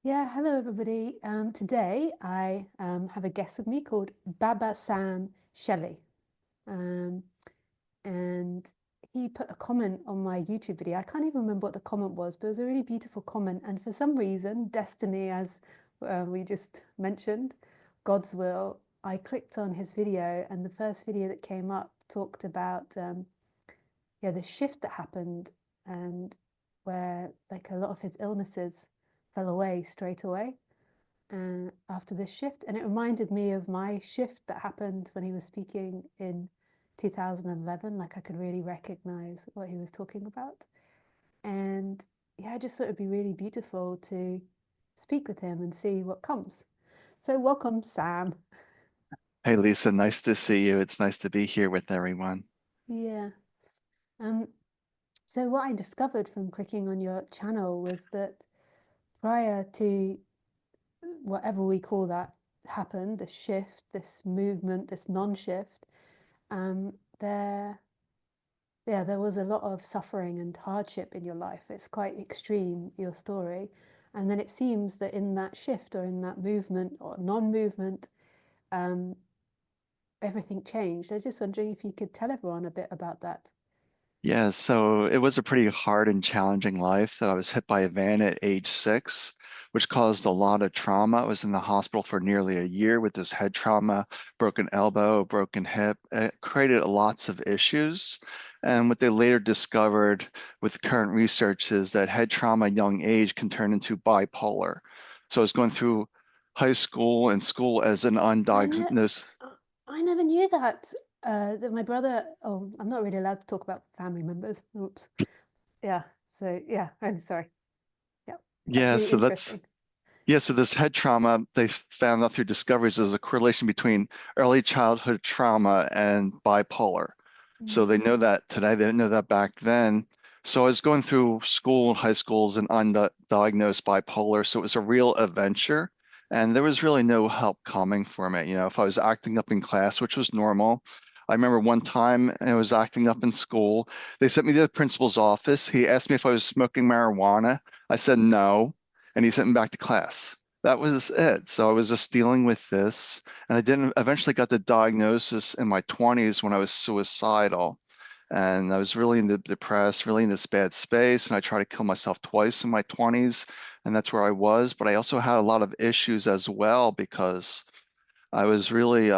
Yeah, hello everybody. Today I have a guest with me called BabaSam Shelley. Um, and he put a comment on my YouTube video. I can't even remember what the comment was, but it was a really beautiful comment. And for some reason, destiny, as we just mentioned, God's will, I clicked on his video, and the first video that came up talked about yeah, the shift that happened, and where like a lot of his illnesses fell away straight away after this shift. And it reminded me of my shift that happened when he was speaking in 2011. Like I could really recognize what he was talking about. And yeah, I just thought it'd be really beautiful to speak with him and see what comes. So, welcome, Sam. Hey Lisa, nice to see you. It's nice to be here with everyone. Yeah. Um, so, what I discovered from clicking on your channel was that prior to whatever we call that happened, this shift, this movement, this non-shift, there yeah, there was a lot of suffering and hardship in your life. It's quite extreme, your story. And then it seems that in that shift or in that movement or non-movement, um, everything changed. I was just wondering if you could tell everyone a bit about that. Yeah, so it was a pretty hard and challenging life that I was hit by a van at age 6, which caused a lot of trauma. I was in the hospital for nearly a year with this head trauma, broken elbow, broken hip. It created lots of issues. And what they later discovered with current research is that head trauma at a young age can turn into bipolar. So I was going through high school and school as an I know, undiagnosed. I never knew that. That my brother. Oh, I'm not really allowed to talk about family members. Oops. Yeah. So yeah, I'm sorry. Yeah, that's Yeah, really so that's interesting. Yeah, so this head trauma, they found out through discoveries there's a correlation between early childhood trauma and bipolar. So Mm. they know that today. They didn't know that back then. So I was going through school, high schools, and undiagnosed bipolar. So it was a real adventure. And there was really no help coming for me. If I was acting up in class, which was normal. I remember one time I was acting up in school. They sent me to the principal's office. He asked me if I was smoking marijuana. I said no, and he sent me back to class. That was it. So I was just dealing with this, and I didn't eventually got the diagnosis in my 20s when I was suicidal. And I was really depressed, really in this bad space. And I tried to kill myself twice in my 20s, and that's where I was. But I also had a lot of issues as well because I was really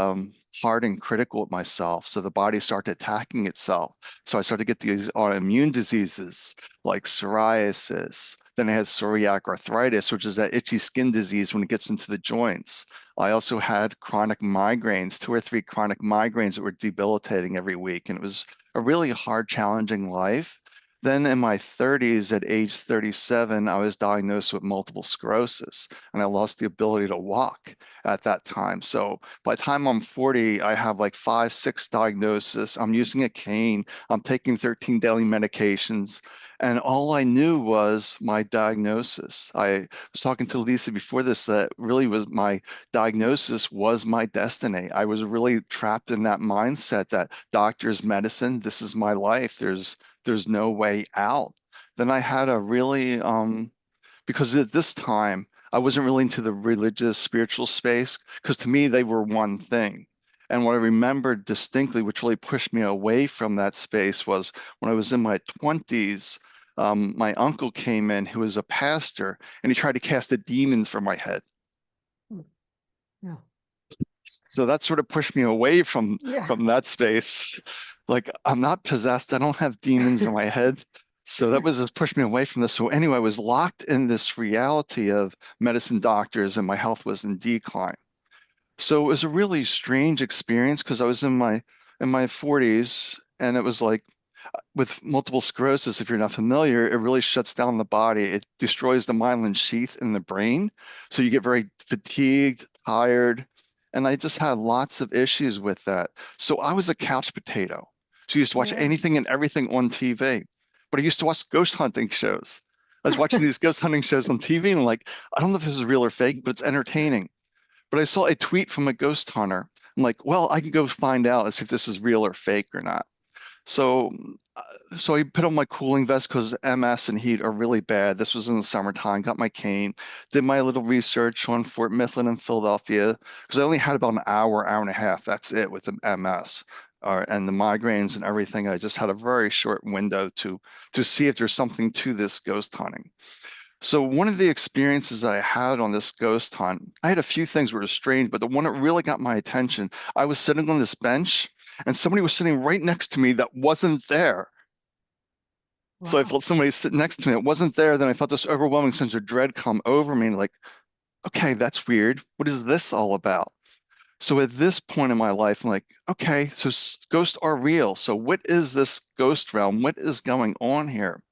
hard and critical with myself. So the body started attacking itself. So I started to get these autoimmune diseases like psoriasis. Then I had psoriatic arthritis, which is that itchy skin disease when it gets into the joints. I also had chronic migraines, 2 or 3 chronic migraines that were debilitating every week. And it was a really hard, challenging life. Then in my 30s, at age 37, I was diagnosed with multiple sclerosis, and I lost the ability to walk at that time. So by the time I'm 40, I have like 5, 6 diagnoses. I'm using a cane. I'm taking 13 daily medications. And all I knew was my diagnosis. I was talking to Lisa before this that really was my diagnosis was my destiny. I was really trapped in that mindset that doctor's medicine, this is my life. There's no way out. Then I had a really because at this time I wasn't really into the religious spiritual space because to me they were one thing. And what I remembered distinctly, which really pushed me away from that space, was when I was in my 20s, my uncle came in who was a pastor and he tried to cast the demons from my head. Mm. Yeah. So that sort of pushed me away from Yeah. from that space. Like I'm not possessed. I don't have demons in my head. So that was just pushed me away from this. So anyway, I was locked in this reality of medicine doctors and my health was in decline. So it was a really strange experience because I was in my 40s and it was like with multiple sclerosis, if you're not familiar, it really shuts down the body. It destroys the myelin sheath in the brain. So you get very fatigued, tired. And I just had lots of issues with that. So I was a couch potato. So I used to watch Yeah. anything and everything on TV. But I used to watch ghost hunting shows. I was watching these ghost hunting shows on TV and like, I don't know if this is real or fake, but it's entertaining. But I saw a tweet from a ghost hunter. I'm like, well, I can go find out and see if this is real or fake or not. So, so I put on my cooling vest because MS and heat are really bad. This was in the summertime. Got my cane, did my little research on Fort Mifflin and Philadelphia because I only had about an hour, hour and a half. That's it with the MS. And the migraines and everything. I just had a very short window to see if there's something to this ghost hunting. So one of the experiences that I had on this ghost hunt, I had a few things that were strange, but the one that really got my attention, I was sitting on this bench and somebody was sitting right next to me that wasn't there. So I Wow. felt somebody sitting next to me that wasn't there. Then I felt this overwhelming sense of dread come over me, like, okay, that's weird. What is this all about? So at this point in my life, I'm like, okay, so ghosts are real. So what is this ghost realm? What is going on here?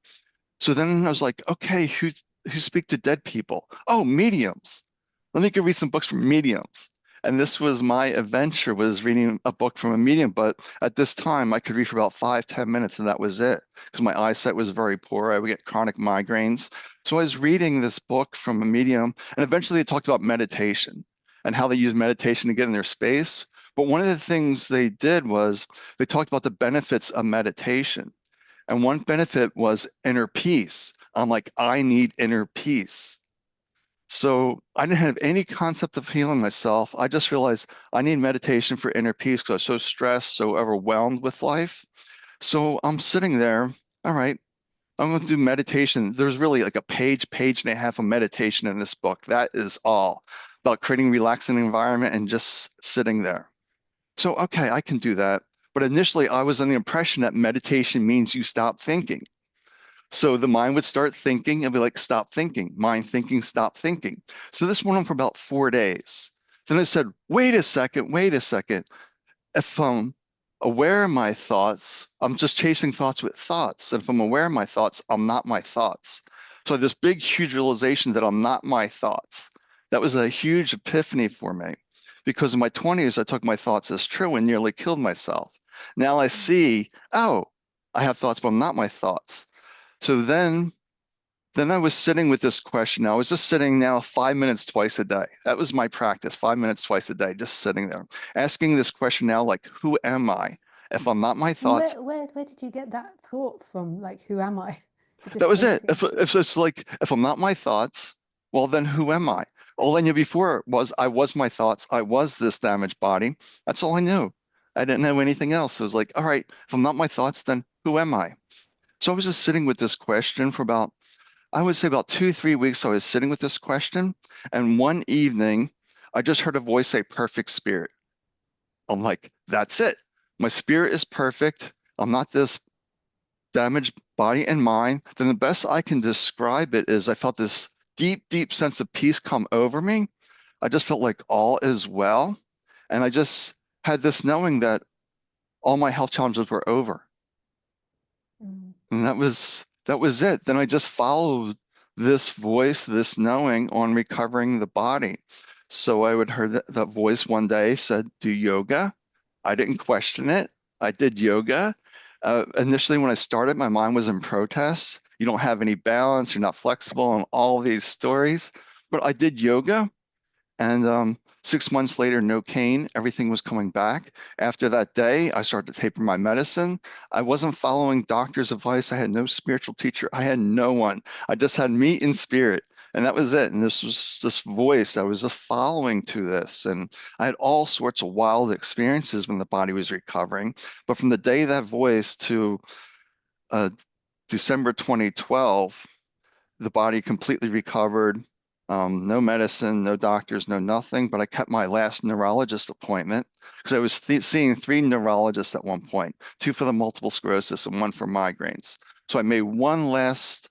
So then I was like, okay, who speak to dead people? Oh, mediums. Let me go read some books from mediums. And this was my adventure, was reading a book from a medium. But at this time, I could read for about 5, 10 minutes, and that was it because my eyesight was very poor. I would get chronic migraines. So I was reading this book from a medium, and eventually they talked about meditation and how they use meditation to get in their space. But one of the things they did was they talked about the benefits of meditation. And one benefit was inner peace. I'm like, I need inner peace. So I didn't have any concept of healing myself. I just realized I need meditation for inner peace because I was so stressed, so overwhelmed with life. So I'm sitting there, all right, I'm going to do meditation. There's really like a page, page and a half of meditation in this book. That is all about creating a relaxing environment and just sitting there. So, okay, I can do that. But initially, I was under the impression that meditation means you stop thinking. So the mind would start thinking and be like, stop thinking, mind thinking, stop thinking. So this went on for about 4 days. Then I said, wait a second, wait a second. If I'm aware of my thoughts, I'm just chasing thoughts with thoughts. And if I'm aware of my thoughts, I'm not my thoughts. So I had this big, huge realization that I'm not my thoughts. That was a huge epiphany for me because in my 20s, I took my thoughts as true and nearly killed myself. Now I see, oh, I have thoughts, but I'm not my thoughts. So then I was sitting with this question. I was just sitting now 5 minutes twice a day. That was my practice, 5 minutes twice a day, just sitting there, asking this question now, like, who am I? If I'm not my And thoughts, where did you get that thought from? Like, who am I? It that just was came it. to you. If it's like, if I'm not my thoughts, well, then who am I? All I knew before was I was my thoughts. I was this damaged body. That's all I knew. I didn't know anything else. It was like, all right, if I'm not my thoughts, then who am I? So I was just sitting with this question for about, I would say about 2, 3 weeks. I was sitting with this question. And one evening, I just heard a voice say, perfect spirit. I'm like, that's it. My spirit is perfect. I'm not this damaged body and mind. Then the best I can describe it is I felt this deep, deep sense of peace come over me. I just felt like all is well. And I just had this knowing that all my health challenges were over. Mm. And that was it. Then I just followed this voice, this knowing on recovering the body. So I would hear that voice one day said, do yoga. I didn't question it. I did yoga. Initially, when I started, my mind was in protest. You don't have any balance, you're not flexible, and all these stories. But I did yoga. And 6 months later, no cane, everything was coming back. After that day, I started to taper my medicine. I wasn't following doctor's advice. I had no spiritual teacher. I had no one. I just had me in spirit. And that was it. And this was this voice. I was just following to this. And I had all sorts of wild experiences when the body was recovering. But from the day that voice to uh, December 2012, the body completely recovered. No medicine, no doctors, no nothing. But I kept my last neurologist appointment because I was seeing 3 neurologists at one point, two for the multiple sclerosis and one for migraines. So I made one last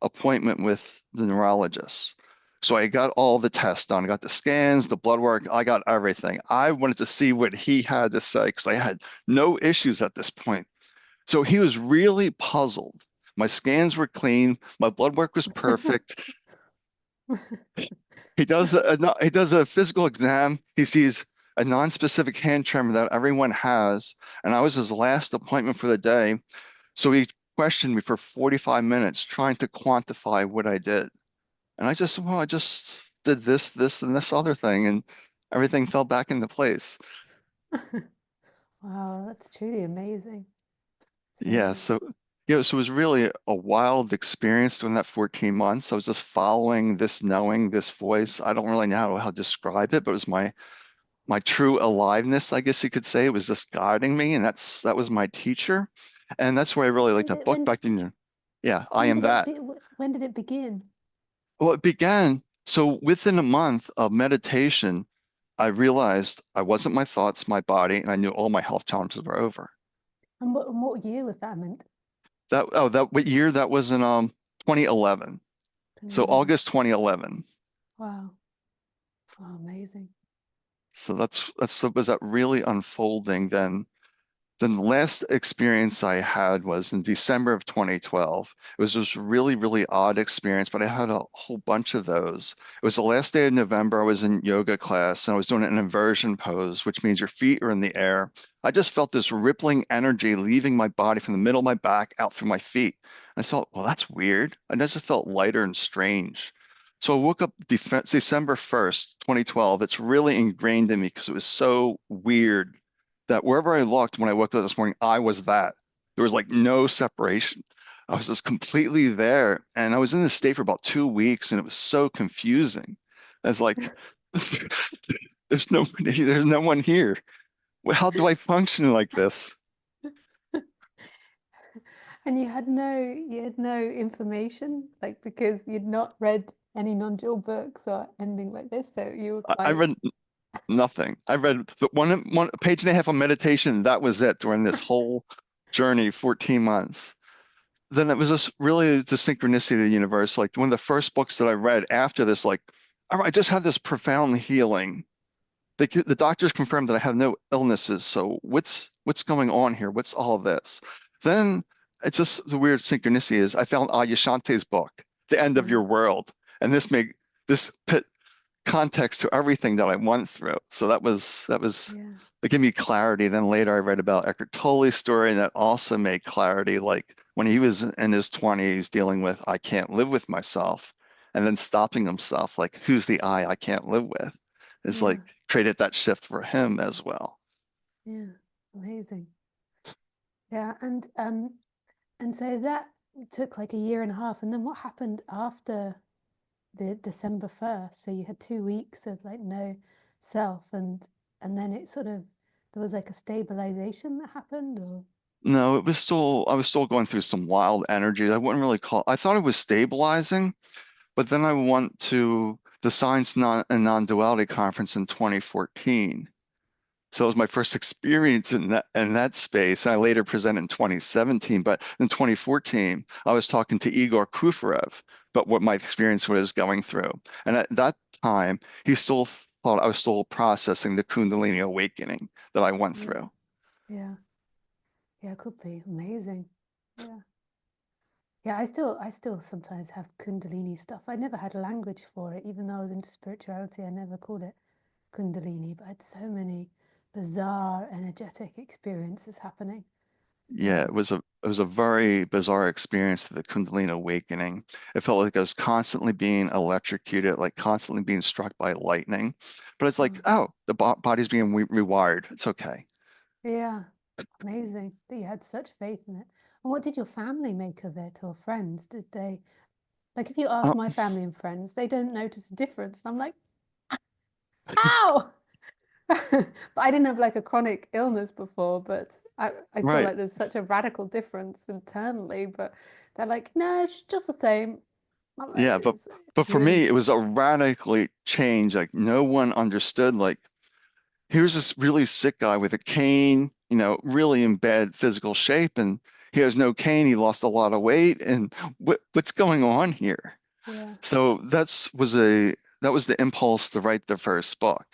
appointment with the neurologist. So I got all the tests done. I got the scans, the blood work. I got everything. I wanted to see what he had to say because I had no issues at this point. So he was really puzzled. My scans were clean. My blood work was perfect. He does a physical exam. He sees a non-specific hand tremor that everyone has, and I was his last appointment for the day. So he questioned me for 45 minutes, trying to quantify what I did. And I just, well, I just did this, this, and this other thing, and everything fell back into place. Wow, that's truly amazing. Yeah, So so so it was really a wild experience during that 14 months. I was just following this knowing, this voice. I don't really know how to describe it, but it was my true aliveness, I guess you could say. It was just guiding me, and that was my teacher. And that's where I really like when that did book when back then. Yeah, I when am did it that. be, when did it begin? Well, it began, so within a month of meditation, I realized I wasn't my thoughts, my body, and I knew all my health challenges were over. And what year was that meant? That what year? That was in 2011. So 2011. August 2011. Wow. Oh, amazing. So that's was that really unfolding then the last experience I had was in December of 2012. It was this really, really odd experience, but I had a whole bunch of those. It was the last day of November. I was in yoga class and I was doing an inversion pose, which means your feet are in the air. I just felt this rippling energy leaving my body from the middle of my back out through my feet. And I thought, well, that's weird. I just felt lighter and strange. So I woke up December 1st, 2012. It's really ingrained in me because it was so weird that wherever I looked when I woke up this morning, I was that. There was like no separation. I was just completely there. And I was in this state for about 2 weeks and it was so confusing. I was like, there's no one here. How do I function like this? And you had no information, like because you'd not read any non-dual books or anything like this, so you were I quite. read nothing. I read the one page and a half of meditation. That was it during this whole journey, 14 months. Then it was just really the synchronicity of the universe. Like one of the first books that I read after this, like, all right, I just had this profound healing. The doctors confirmed that I have no illnesses. So what's going on here? What's all this? Then it's just the weird synchronicity is I found Adyashanti's book, The End of Mm, Your World, and this put context to everything that I went through. So that was yeah, it gave me clarity. Then later I read about Eckhart Tolle's story, and that also made clarity. Like when he was in his 20s dealing with I can't live with myself, and then stopping himself, like who's the I can't live with, is yeah, like created that shift for him as well. yeah, amazing. Yeah, and so that took like a year and a half, and then what happened after the December 1st? So you had 2 weeks of like no self, and then it sort of there was like a stabilization that happened, or No, I was still going through some wild energy. I wouldn't really call, I thought it was stabilizing, but then I went to the Science and Non-Duality Conference in 2014. So it was my first experience in that space. And I later presented in 2017, but in 2014, I was talking to Igor Kufarev about what my experience was going through. And at that time, he still thought I was still processing the Kundalini awakening that I went yeah, through. yeah, yeah, it could be amazing. Yeah. Yeah, I still sometimes have Kundalini stuff. I never had language for it, even though I was into spirituality, I never called it Kundalini, but I had so many bizarre energetic experiences happening. Yeah, Um, it was a very bizarre experience, the Kundalini awakening. It felt like I was constantly being electrocuted, like constantly being struck by lightning. But it's like, oh, oh, the body's being rewired. It's okay. yeah, amazing that you had such faith in it. And what did your family make of it or friends? Did they, like, if you ask Uh, my family and friends, they don't notice a difference. And I'm like, ow! But I didn't have like a chronic illness before, but I feel right. like there's such a radical difference internally, but they're like, no, it's just the same. I'm like, Yeah, but it's for really, me, it was a radically change. Like no one understood. Like here's this really sick guy with a cane, really in bad physical shape, and he has no cane. He lost a lot of weight, and what's going on here? yeah, So that was the impulse to write the first book.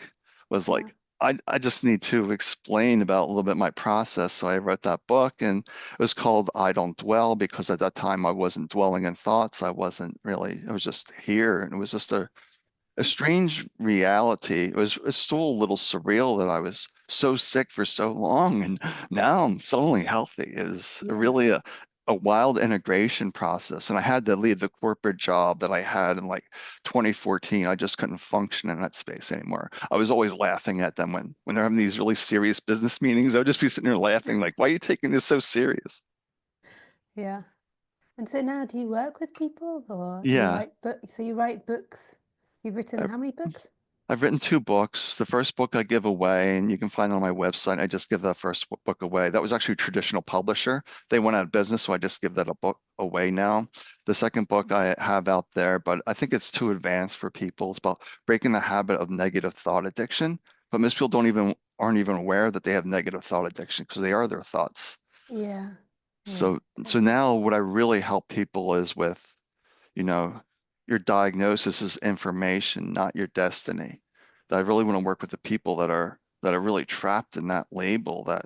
Was yeah, like I just need to explain about a little bit my process. So I wrote that book, and it was called I Don't Dwell because at that time I wasn't dwelling in thoughts. I wasn't really. I was just here, and it was just a strange reality. It's still a little surreal that I was so sick for so long and now I'm suddenly healthy. It was yeah, really a wild integration process. And I had to leave the corporate job that I had in like 2014. I just couldn't function in that space anymore. I was always laughing at them when they're having these really serious business meetings. I would just be sitting there laughing, like, why are you taking this so serious? Yeah. And so now do you work with people or you Yeah. write books? So you write books. You've written I, how many books? I've written two books. The first book I give away, and you can find it on my website. I just give that first book away. That was actually a traditional publisher. They went out of business, so I just give that a book away now. The second book I have out there, but I think it's too advanced for people. It's about breaking the habit of negative thought addiction. But most people don't even aren't even aware that they have negative thought addiction because they are their thoughts. Yeah. Yeah, So totally. now what I really help people is with, you know, your diagnosis is information, not your destiny. That I really want to work with the people that are really trapped in that label that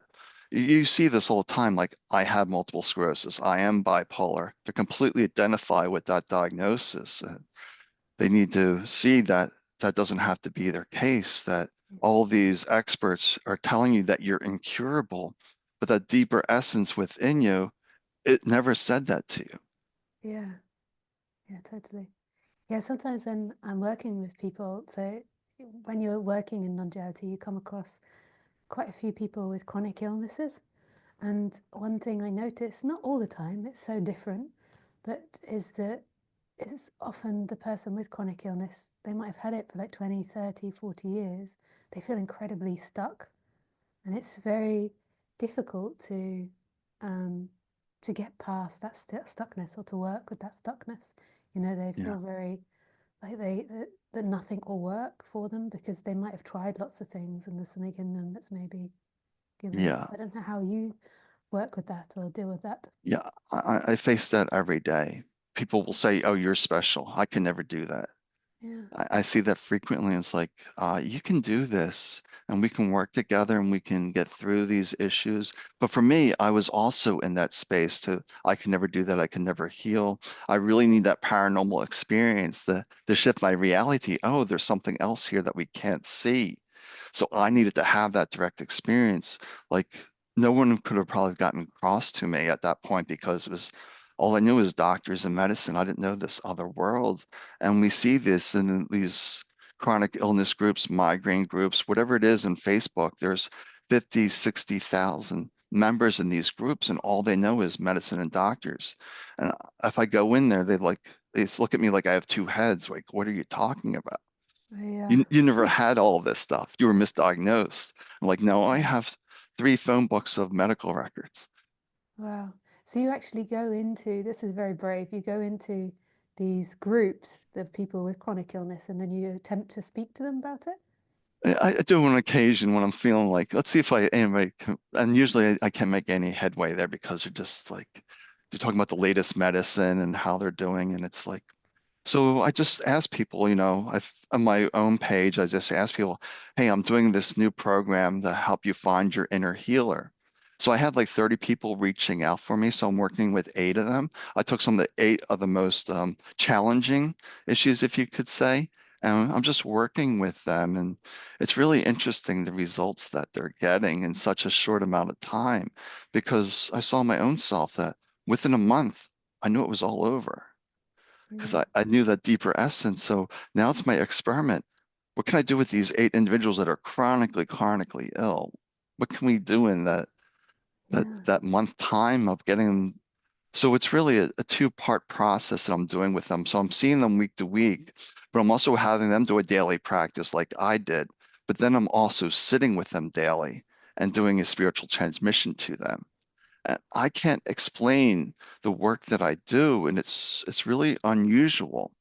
you see this all the time, like I have multiple sclerosis, I am bipolar. They're completely identify with that diagnosis. They need to see that that doesn't have to be their case, that all these experts are telling you that you're incurable, but that deeper essence within you, it never said that to you. Yeah. Yeah, totally. Yeah, sometimes when I'm working with people, so when you're working in non-duality, you come across quite a few people with chronic illnesses. And one thing I notice, not all the time, it's so different, but is that it's often the person with chronic illness, they might have had it for like 20, 30, 40 years. They feel incredibly stuck. And it's very difficult um, to get past that stuckness or to work with that stuckness. You know, they Yeah. feel very like that nothing will work for them because they might have tried lots of things and there's something in them that's maybe given up. Yeah. I don't know how you work with that or deal with that. Yeah, I face that every day. People will say, "Oh, you're special. I can never do that." Yeah, I see that frequently. It's like, you can do this, and we can work together, and we can get through these issues. But for me, I was also in that space to, I can never do that. I can never heal. I really need that paranormal experience to shift my reality. Oh, there's something else here that we can't see. So I needed to have that direct experience. Like no one could have probably gotten across to me at that point because it was all I knew was doctors and medicine. I didn't know this other world. And we see this in these chronic illness groups, migraine groups, whatever it is in Facebook. There's 50, 60,000 members in these groups, and all they know is medicine and doctors. And if I go in there, they look at me like I have two heads. Like, what are you talking about? yeah, You never had all of this stuff. You were misdiagnosed. I'm like, no, I yeah. have three phone books of medical records. Wow. So you actually go into, this is very brave, you go into these groups of people with chronic illness and then you attempt to speak to them about it? I do on occasion when I'm feeling like, let's see if anybody can, and usually I can't make any headway there because they're just like, they're talking about the latest medicine and how they're doing. And it's like, so I just ask people, on my own page, I just ask people, hey, I'm doing this new program to help you find your inner healer. So I had like 30 people reaching out for me. So I'm working with eight of them. I took some of the eight of the most challenging issues, if you could say, and I'm just working with them. And it's really interesting the results that they're getting in such a short amount of time because I saw my own self that within a month, I knew it was all over because Yeah, I knew that deeper essence. So now it's my experiment. What can I do with these eight individuals that are chronically ill? What can we do in yeah, that month time of getting them? So it's really a two-part process that I'm doing with them. So I'm seeing them week to week, but I'm also having them do a daily practice like I did. But then I'm also sitting with them daily and doing a spiritual transmission to them. And I can't explain the work that I do, and it's really unusual.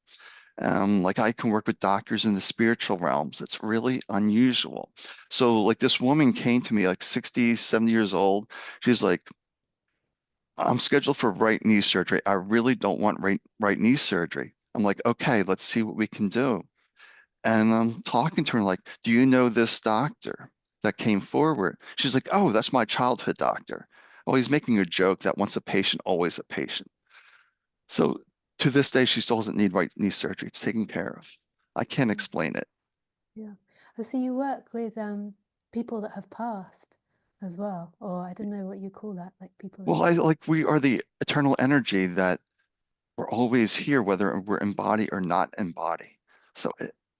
Like I can work with doctors in the spiritual realms. It's really unusual. So like this woman came to me like 60, 70 years old. She's like, I'm scheduled for right knee surgery. I really don't want right knee surgery. I'm like, okay, let's see what we can do. And I'm talking to her like, do you know this doctor that came forward? She's like, oh, that's my childhood doctor. Well, he's making a joke that once a patient, always a patient. So to this day, she still doesn't need right knee surgery. It's taken care of. I can't yeah, explain it. yeah. Oh, so you work with people that have passed as well, or I don't know what you call that, like people Well, who, I like we are the eternal energy that we're always here, whether we're in body or not in body. So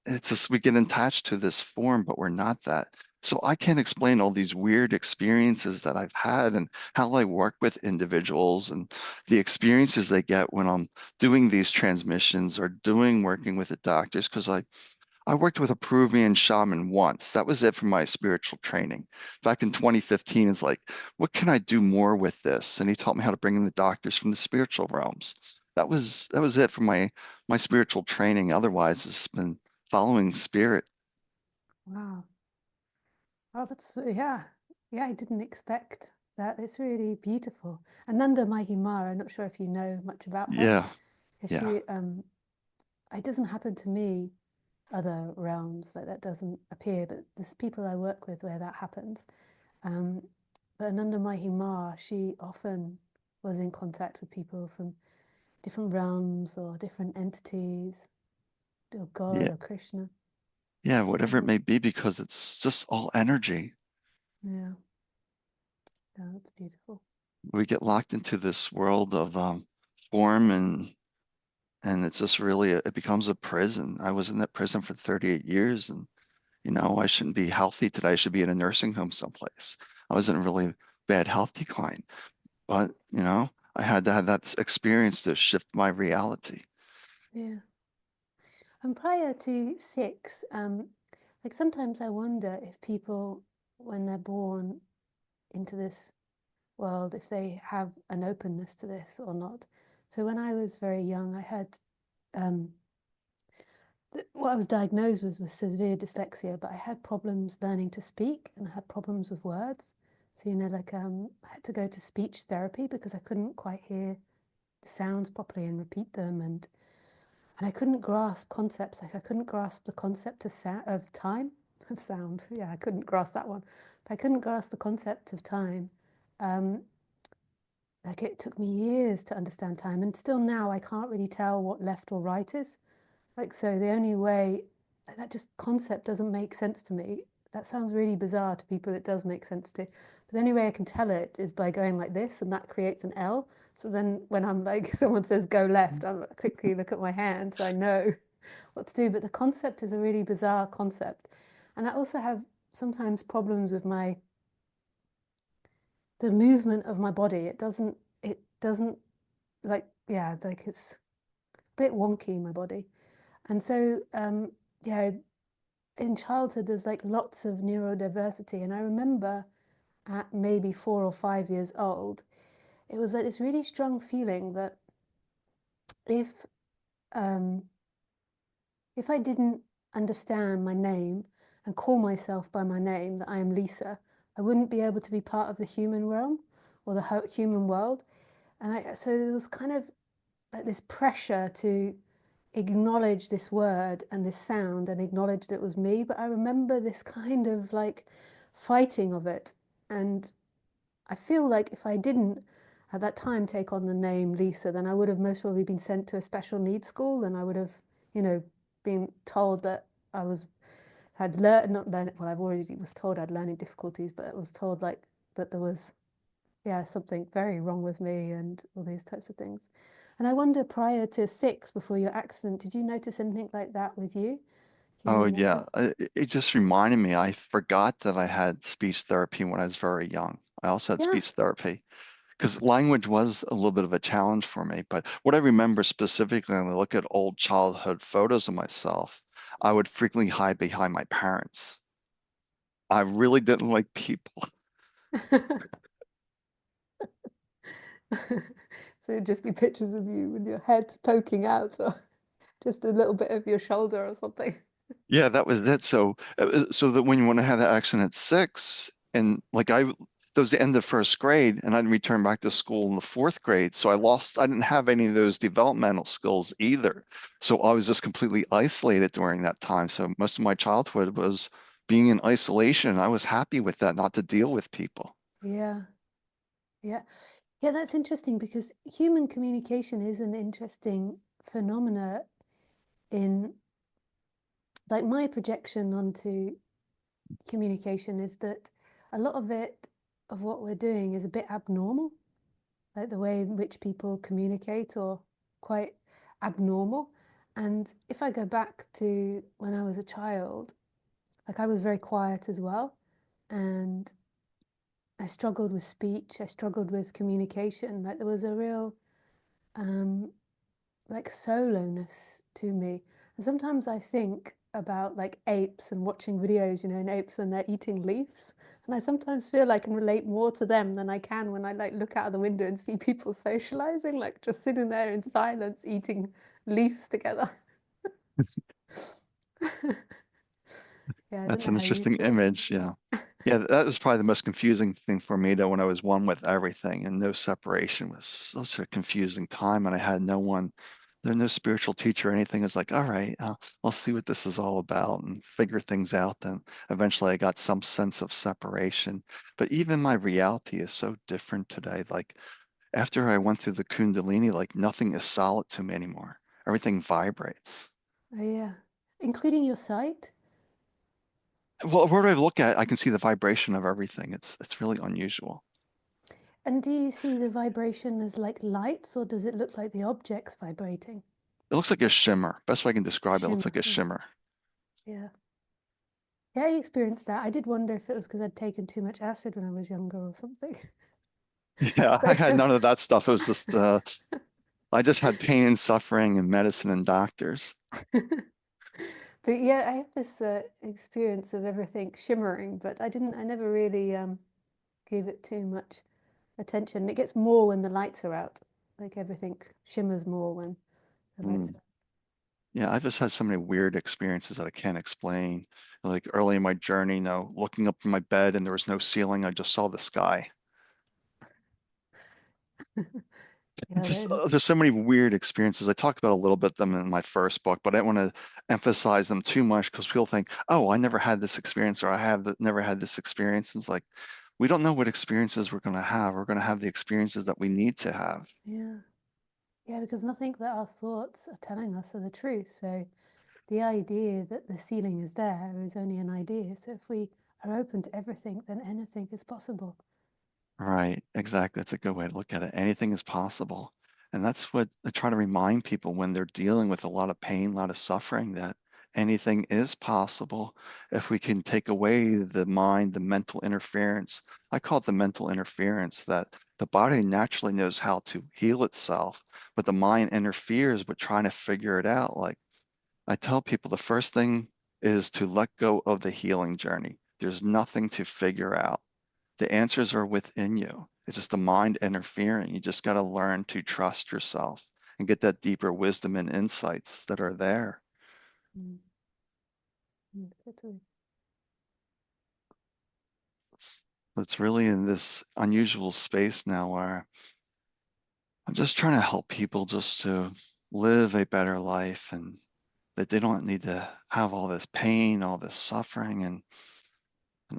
it's just we get attached to this form, but we're not that. So I can't explain all these weird experiences that I've had and how I work with individuals and the experiences they get when I'm doing these transmissions or doing working with the doctors. Because I worked with a Peruvian shaman once. That was it for my spiritual training. Back in 2015, it's like, what can I do more with this? And he taught me how to bring in the doctors from the spiritual realms. That was it for my spiritual training. Otherwise, it's been following spirit. Wow. Oh, that's, yeah. Yeah, I didn't expect that. It's really beautiful. Ananda Mahimara, I'm not sure if you know much about her. Yeah, Yeah, yeah, it doesn't happen to me, other realms, like that doesn't appear, but there's people I work with where that happens. Um, but Ananda Mahimara, she often was in contact with people from different realms or different entities, or God yeah, or Krishna. yeah, It's whatever it something, may be, because it's just all energy. yeah, yeah, that's beautiful. We get locked into this world of form and it's just really it becomes a prison. I was in that prison for 38 years and I shouldn't be healthy today. I should be in a nursing home someplace. I was in a really bad health decline, but I had to have that experience to shift my reality. Yeah. And prior to six, like sometimes I wonder if people, when they're born into this world, if they have an openness to this or not. So when I was very young, I had um, what I was diagnosed with was severe dyslexia, but I had problems learning to speak and I had problems with words. So, like I had to go to speech therapy because I couldn't quite hear the sounds properly and repeat them. And I couldn't grasp concepts. Like I couldn't grasp the concept of time, of sound. Yeah, I couldn't grasp that one. But I couldn't grasp the concept of time. Um, like it took me years to understand time. And still now I can't really tell what left or right is. Like, so the only way, that just concept doesn't make sense to me. That sounds really bizarre to people, it does make sense to. But the only way I can tell it is by going like this, and that creates an L. So then when I'm like, someone says go left, I quickly look at my hand so I know what to do. But the concept is a really bizarre concept. And I also have sometimes problems with the movement of my body. It doesn't like, yeah, like it's a bit wonky, my body. And so, yeah, in childhood, there's like lots of neurodiversity. And I remember at maybe 4 or 5 years old, it was like this really strong feeling that if um, if I didn't understand my name and call myself by my name, that I am Lisa, I wouldn't be able to be part of the human realm or the human world. So there was kind of like this pressure to acknowledge this word and this sound and acknowledge that it was me. But I remember this kind of like fighting of it. And I feel like if I didn't at that time take on the name Lisa, then I would have most probably been sent to a special needs school and I would have, you know, been told that I was had learned not learned well, I've already was told I had learning difficulties, but I was told like that there was, yeah, something very wrong with me and all these types of things. And I wonder, prior to six, before your accident, did you notice anything like that with you? Can you Oh remember? yeah, it just reminded me. I forgot that I had speech therapy when I was very young. I also had Yeah. speech therapy because language was a little bit of a challenge for me. But what I remember specifically when I look at old childhood photos of myself, I would frequently hide behind my parents. I really didn't like people. So it'd just be pictures of you with your head poking out or just a little bit of your shoulder or something. Yeah, that was it. So that when I had that accident at 6, and like that was the end of first grade, and I'd return back to school in the fourth grade. So I didn't have any of those developmental skills either. So I was just completely isolated during that time. So most of my childhood was being in isolation, and I was happy with that, not to deal with people. Yeah, yeah. Yeah, that's interesting because human communication is an interesting phenomena in like my projection onto communication is that a lot of it of what we're doing is a bit abnormal, like the way in which people communicate or quite abnormal. And if I go back to when I was a child, like I was very quiet as well. And I struggled with speech, I struggled with communication. Like there was a real um, like solowness to me. And sometimes I think about like apes and watching videos, you know, in apes when they're eating leaves. And I sometimes feel I can relate more to them than I can when I like look out of the window and see people socializing, like just sitting there in silence eating leaves together. Yeah, I don't That's know an how you interesting feel. image. Yeah. Yeah, that was probably the most confusing thing for me though, when I was one with everything and no separation was such a confusing time. And I had no one, there's no spiritual teacher or anything. It was like, all right, I'll see what this is all about and figure things out. Then eventually I got some sense of separation. But even my reality is so different today. Like after I went through the Kundalini, like nothing is solid to me anymore. Everything vibrates. Oh, yeah. Including your sight? Well, where do I look at, I can see the vibration of everything. It's really unusual. And do you see the vibration as like lights, or does it look like the object's vibrating? It looks like a shimmer. Best way I can describe it, it looks Shimmer. like a Yeah. shimmer. Yeah. Yeah, I experienced that. I did wonder if it was because I'd taken too much acid when I was younger or something. Yeah, I had none of that stuff. It was just I just had pain and suffering and medicine and doctors. But yeah, I have this experience of everything shimmering, but I never really gave it too much attention. It gets more when the lights are out. Like everything shimmers more when the lights Mm. are Yeah, I just had so many weird experiences that I can't explain. Like early in my journey, looking up from my bed and there was no ceiling, I just saw the sky. out. Yeah, Just there's, there's so many weird experiences. I talked about a little bit of them in my first book, but I don't want to emphasize them too much because people think, "Oh, I never had this experience," or never had this experience." And it's like we don't know what experiences we're going to have. We're going to have the experiences that we need to have. yeah. Yeah, because nothing that our thoughts are telling us are the truth. So the idea that the ceiling is there is only an idea. So if we are open to everything, then anything is possible. Right, exactly. That's a good way to look at it. Anything is possible. And that's what I try to remind people when they're dealing with a lot of pain, a lot of suffering, that anything is possible if we can take away the mind, the mental interference. I call it the mental interference, that the body naturally knows how to heal itself, but the mind interferes with trying to figure it out. Like I tell people, the first thing is to let go of the healing journey. There's nothing to figure out. The answers are within you. It's just the mind interfering. You just got to learn to trust yourself and get that deeper wisdom and insights that are there. Mm, totally. It's, it's really in this unusual space now where I'm just trying to help people just to live a better life and that they don't need to have all this pain, all this suffering, and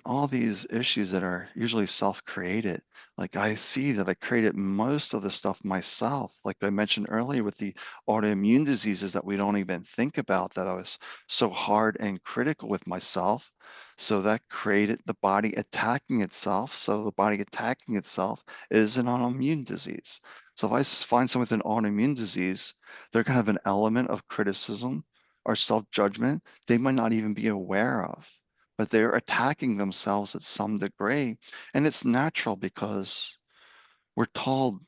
all these issues that are usually self-created. Like I see that I created most of the stuff myself. Like I mentioned earlier with the autoimmune diseases that we don't even think about, that I was so hard and critical with myself. So that created the body attacking itself. So the body attacking itself is an autoimmune disease. So if find someone with an autoimmune disease, they're going to have an element of criticism or self-judgment they might not even be aware of, but they're attacking themselves at some degree. And it's natural because we're told,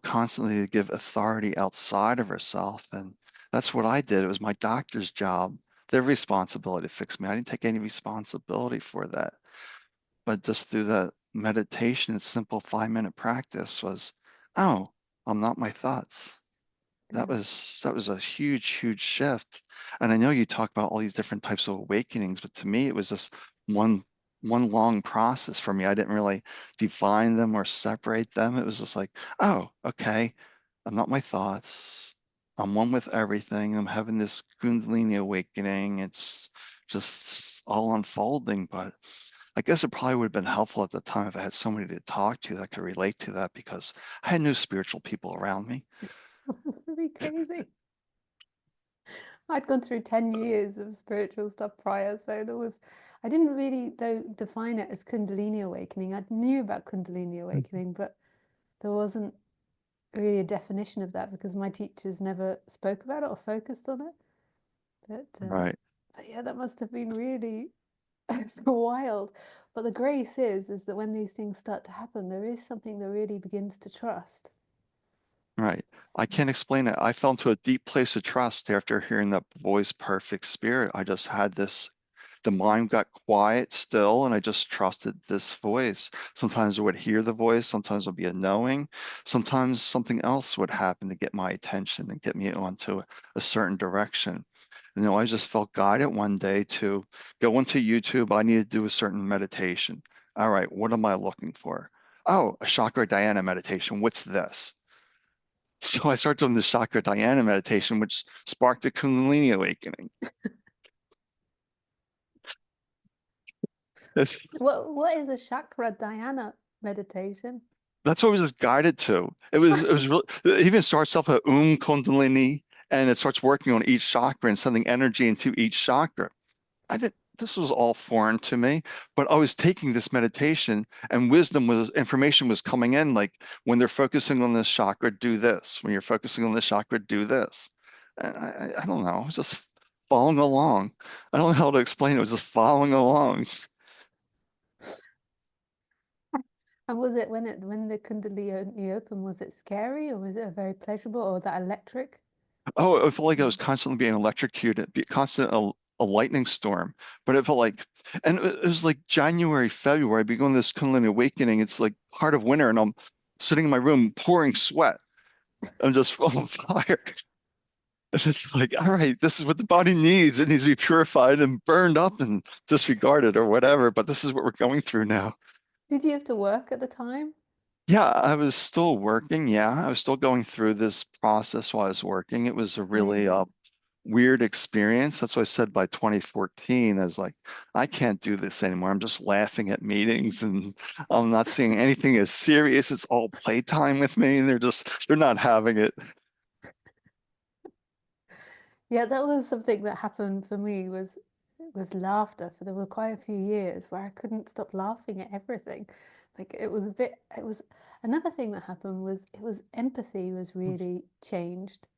constantly to give authority outside of ourselves. And that's what I did. It was my doctor's job, their responsibility to fix me. I didn't take any responsibility for that. But just through that meditation and simple 5-minute practice was, oh, I'm not my thoughts. Yeah. That was a huge, huge shift. And I know you talk about all these different types of awakenings, but to me, it was just one one long process for me. I didn't really define them or separate them. It was just like, oh, okay, I'm not my thoughts. I'm one with everything. I'm having this Kundalini awakening. It's just all unfolding. But I guess it probably would have been helpful at the time if I had somebody to talk to that could relate to that because I had no spiritual people around me. That'd be crazy. I'd gone through 10 years of spiritual stuff prior, so I didn't really though define it as Kundalini awakening. I knew about Kundalini awakening, but there wasn't really a definition of that because my teachers never spoke about it or focused on it. But, Right. but yeah, that must have been really wild. But the grace is that when these things start to happen, there is something that really begins to trust. Right. I can't explain it. I fell into a deep place of trust after hearing that voice, perfect spirit. I just had this, the mind got quiet still, and I just trusted this voice. Sometimes I would hear the voice, sometimes it would be a knowing, sometimes something else would happen to get my attention and get me onto a certain direction. I just felt guided one day to go into YouTube. I need to do a certain meditation. All right, what am I looking for? Oh, a chakra dhyana meditation. What's this? So I started doing the chakra dhyana meditation, which sparked a Kundalini awakening. That's, What is a chakra dhyana meditation? that's what I was just guided to. It was really, it even starts off at Kundalini, and it starts working on each chakra and sending energy into each chakra. I did This was all foreign to me, but I was taking this meditation, and information was coming in, like when they're focusing on this chakra, do this. When you're focusing on this chakra, do this. And I don't know. I was just following along. I don't know how to explain it. I was just following along. And was it when the Kundalini opened, was it scary or was it a very pleasurable or was that electric? Oh, it felt like I Mm. was constantly being electrocuted, be constant a lightning storm. But it felt like, and it was like January, February, I began this Kundalini awakening. It's like heart of winter, and I'm sitting in my room pouring sweat. I'm just on fire. And it's like, all right, this is what the body needs. It needs to be purified and burned up and disregarded or whatever. But this is what we're going through now. Did you have to work at the time? Yeah, I was still working. Yeah, I was still going through this process while I was working. It was a really Amazing. weird experience. That's why I said by 2014, I was like, I can't do this anymore. I'm just laughing at meetings and I'm not seeing anything as serious. It's all playtime with me, and they're not having it. Yeah, that was something that happened for me was laughter. For there were quite a few years where I couldn't stop laughing at everything. Like it was another thing that happened was it was empathy was really changed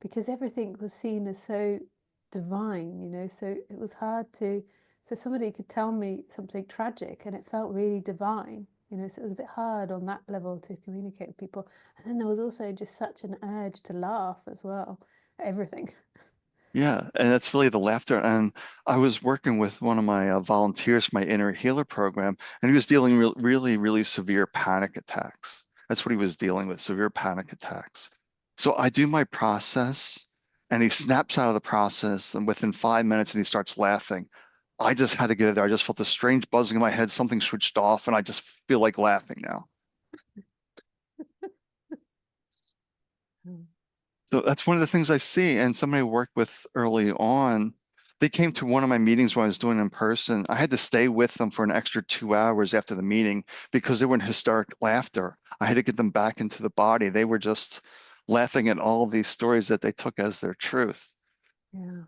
because everything was seen as so divine, you know, so it was hard to so somebody could tell me something tragic and it felt really divine, you know, so it was a bit hard on that level to communicate with people. And then there was also just such an urge to laugh as well at everything. Yeah, and that's really the laughter. And I was working with one of my volunteers for my inner healer program, and he was dealing really, really severe panic attacks. That's what he was dealing with, severe panic attacks. So I do my process, and he snaps out of the process, and within 5 minutes, and he starts laughing. I just had to get it there. I just felt a strange buzzing in my head. Something switched off, and I just feel like laughing now. Mm. So that's one of the things I see. And somebody I worked with early on, they came to one of my meetings when I was doing it in person. I had to stay with them for an extra 2 hours after the meeting because they were in hysteric laughter. I had to get them back into the body. They were just laughing at all these stories that they took as their truth. Yeah.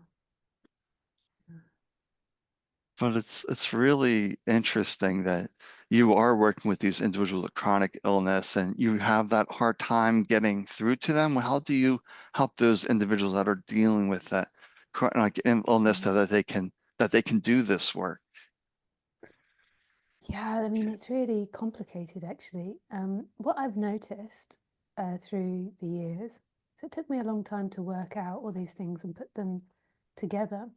But it's really interesting that you are working with these individuals with chronic illness and you have that hard time getting through to them. How do you help those individuals that are dealing with that chronic illness Mm. so that they can do this work? Yeah, I mean, it's really complicated actually. What I've noticed through the years, so it took me a long time to work out all these things and put them together.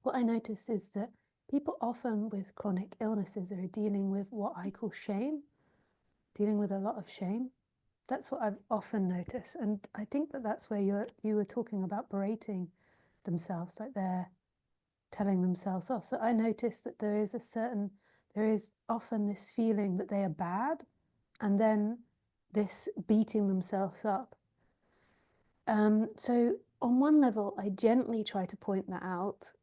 What I noticed is that people often with chronic illnesses are dealing with what I call shame, dealing with a lot of shame. That's what I've often noticed, and I think that that's where you were talking about berating themselves, like they're telling themselves off. So I noticed that there is often this feeling that they are bad, and then this beating themselves up. So on one level, I gently try to point that out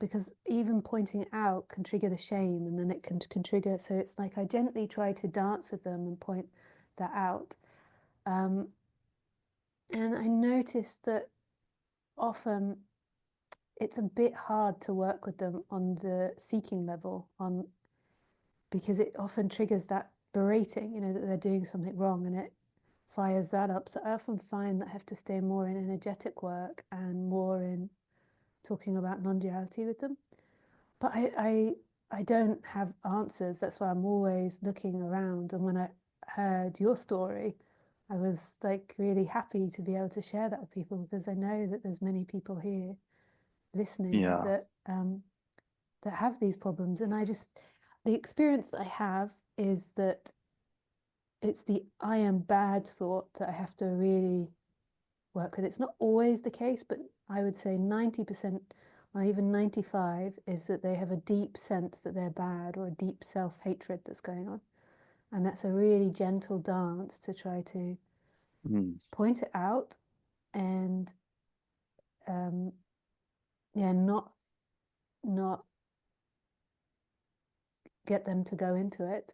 because even pointing it out can trigger the shame and then it can trigger. So it's like I gently try to dance with them and point that out. Um, and I noticed that often it's a bit hard to work with them on the seeking level on because it often triggers that berating, you know, that they're doing something wrong and it fires that up. So I often find that I have to stay more in energetic work and more in talking about non-duality with them. But I don't have answers. That's why I'm always looking around. And when I heard your story, I was like really happy to be able to share that with people, because I know that there's many people here listening Yeah. that have these problems. And the experience that I have is that it's the I am bad thought that I have to really work with. It's not always the case, but I would say 90% or even 95 is that they have a deep sense that they're bad, or a deep self-hatred that's going on. And that's a really gentle dance to try to Mm. point it out and um, yeah, not get them to go into it,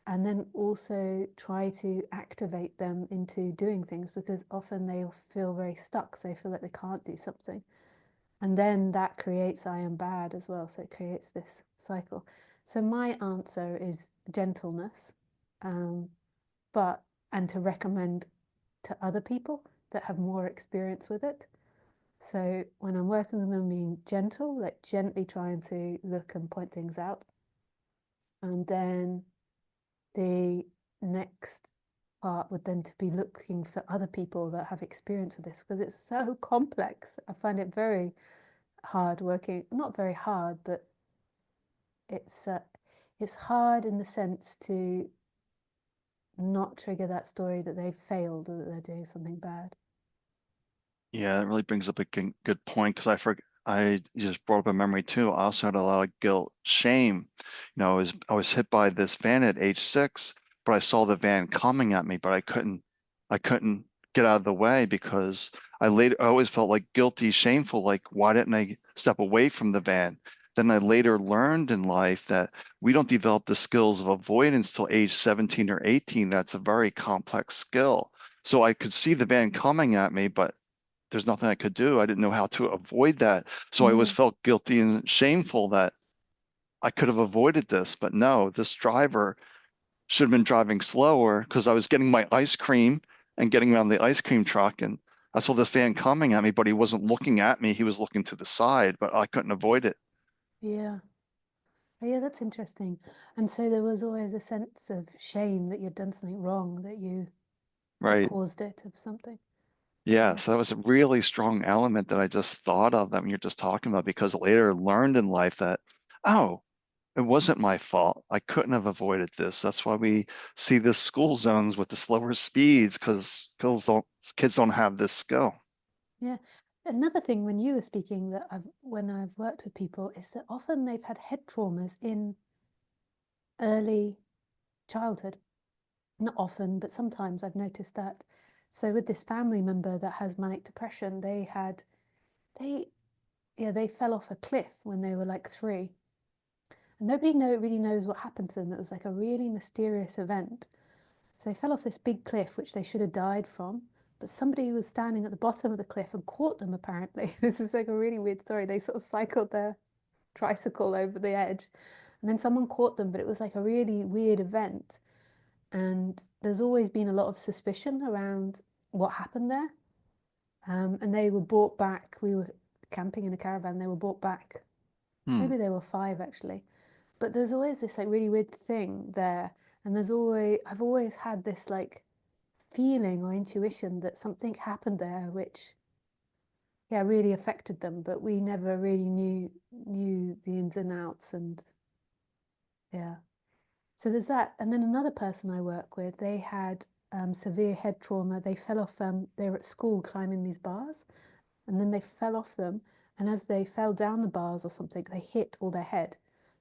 and then also try to activate them into doing things, because often they feel very stuck, so they feel like they can't do something, and then that creates I am bad as well, so it creates this cycle. So my answer is gentleness, um, but and to recommend to other people that have more experience with it. So when I'm working with them, being gentle, like gently trying to look and point things out, and then the next part would then to be looking for other people that have experience with this, because it's so complex. I find it very hard working, not very hard, but it's uh, it's hard in the sense to not trigger that story that they've failed or that they're doing something bad. Yeah, it really brings up a good point because I just brought up a memory too. I also had a lot of guilt, shame. I was hit by this van at age 6, but I saw the van coming at me, but I couldn't get out of the way because I always felt like guilty, shameful, like why didn't I step away from the van? Then I later learned in life that we don't develop the skills of avoidance till age 17 or 18. That's a very complex skill. So I could see the van coming at me, but there's nothing I could do. I didn't know how to avoid that. So I always Yeah, felt guilty and shameful that I could have avoided this. But no, this driver should have been driving slower because I was getting my ice cream and getting around the ice cream truck. And I saw this van coming at me, but he wasn't looking at me. He was looking to the side, but I couldn't avoid it. yeah. Oh, yeah, that's interesting. And so there was always a sense of shame that you'd done something wrong, that you had Right. caused it of something. Yeah. Yeah. So that was a really strong element that I just thought of that when you're just talking about because later learned in life that, oh, it wasn't my fault. I couldn't have avoided this. That's why we see the school zones with the slower speeds because kids don't have this skill. Yeah. Another thing when you were speaking that when I've worked with people is that often they've had head traumas in early childhood. Not often, but sometimes I've noticed that. So with this family member that has manic depression, they they fell off a cliff when they were like 3. And nobody really knows what happened to them. It was like a really mysterious event. So they fell off this big cliff, which they should have died from. But somebody was standing at the bottom of the cliff and caught them, apparently. This is like a really weird story. They sort of cycled their tricycle over the edge. And then someone caught them, but it was like a really weird event. And there's always been a lot of suspicion around what happened there. And they were brought back. We were camping in a caravan. They were brought back. Hmm. Maybe they were 5 actually. But there's always this like really weird thing there. And I've always had this like feeling or intuition that something happened there which yeah really affected them, but we never really knew the ins and outs. And yeah, so there's that. And then another person I work with, they had severe head trauma. They fell off, they were at school climbing these bars, and then they fell off them, and as they fell down the bars or something, they hit all their head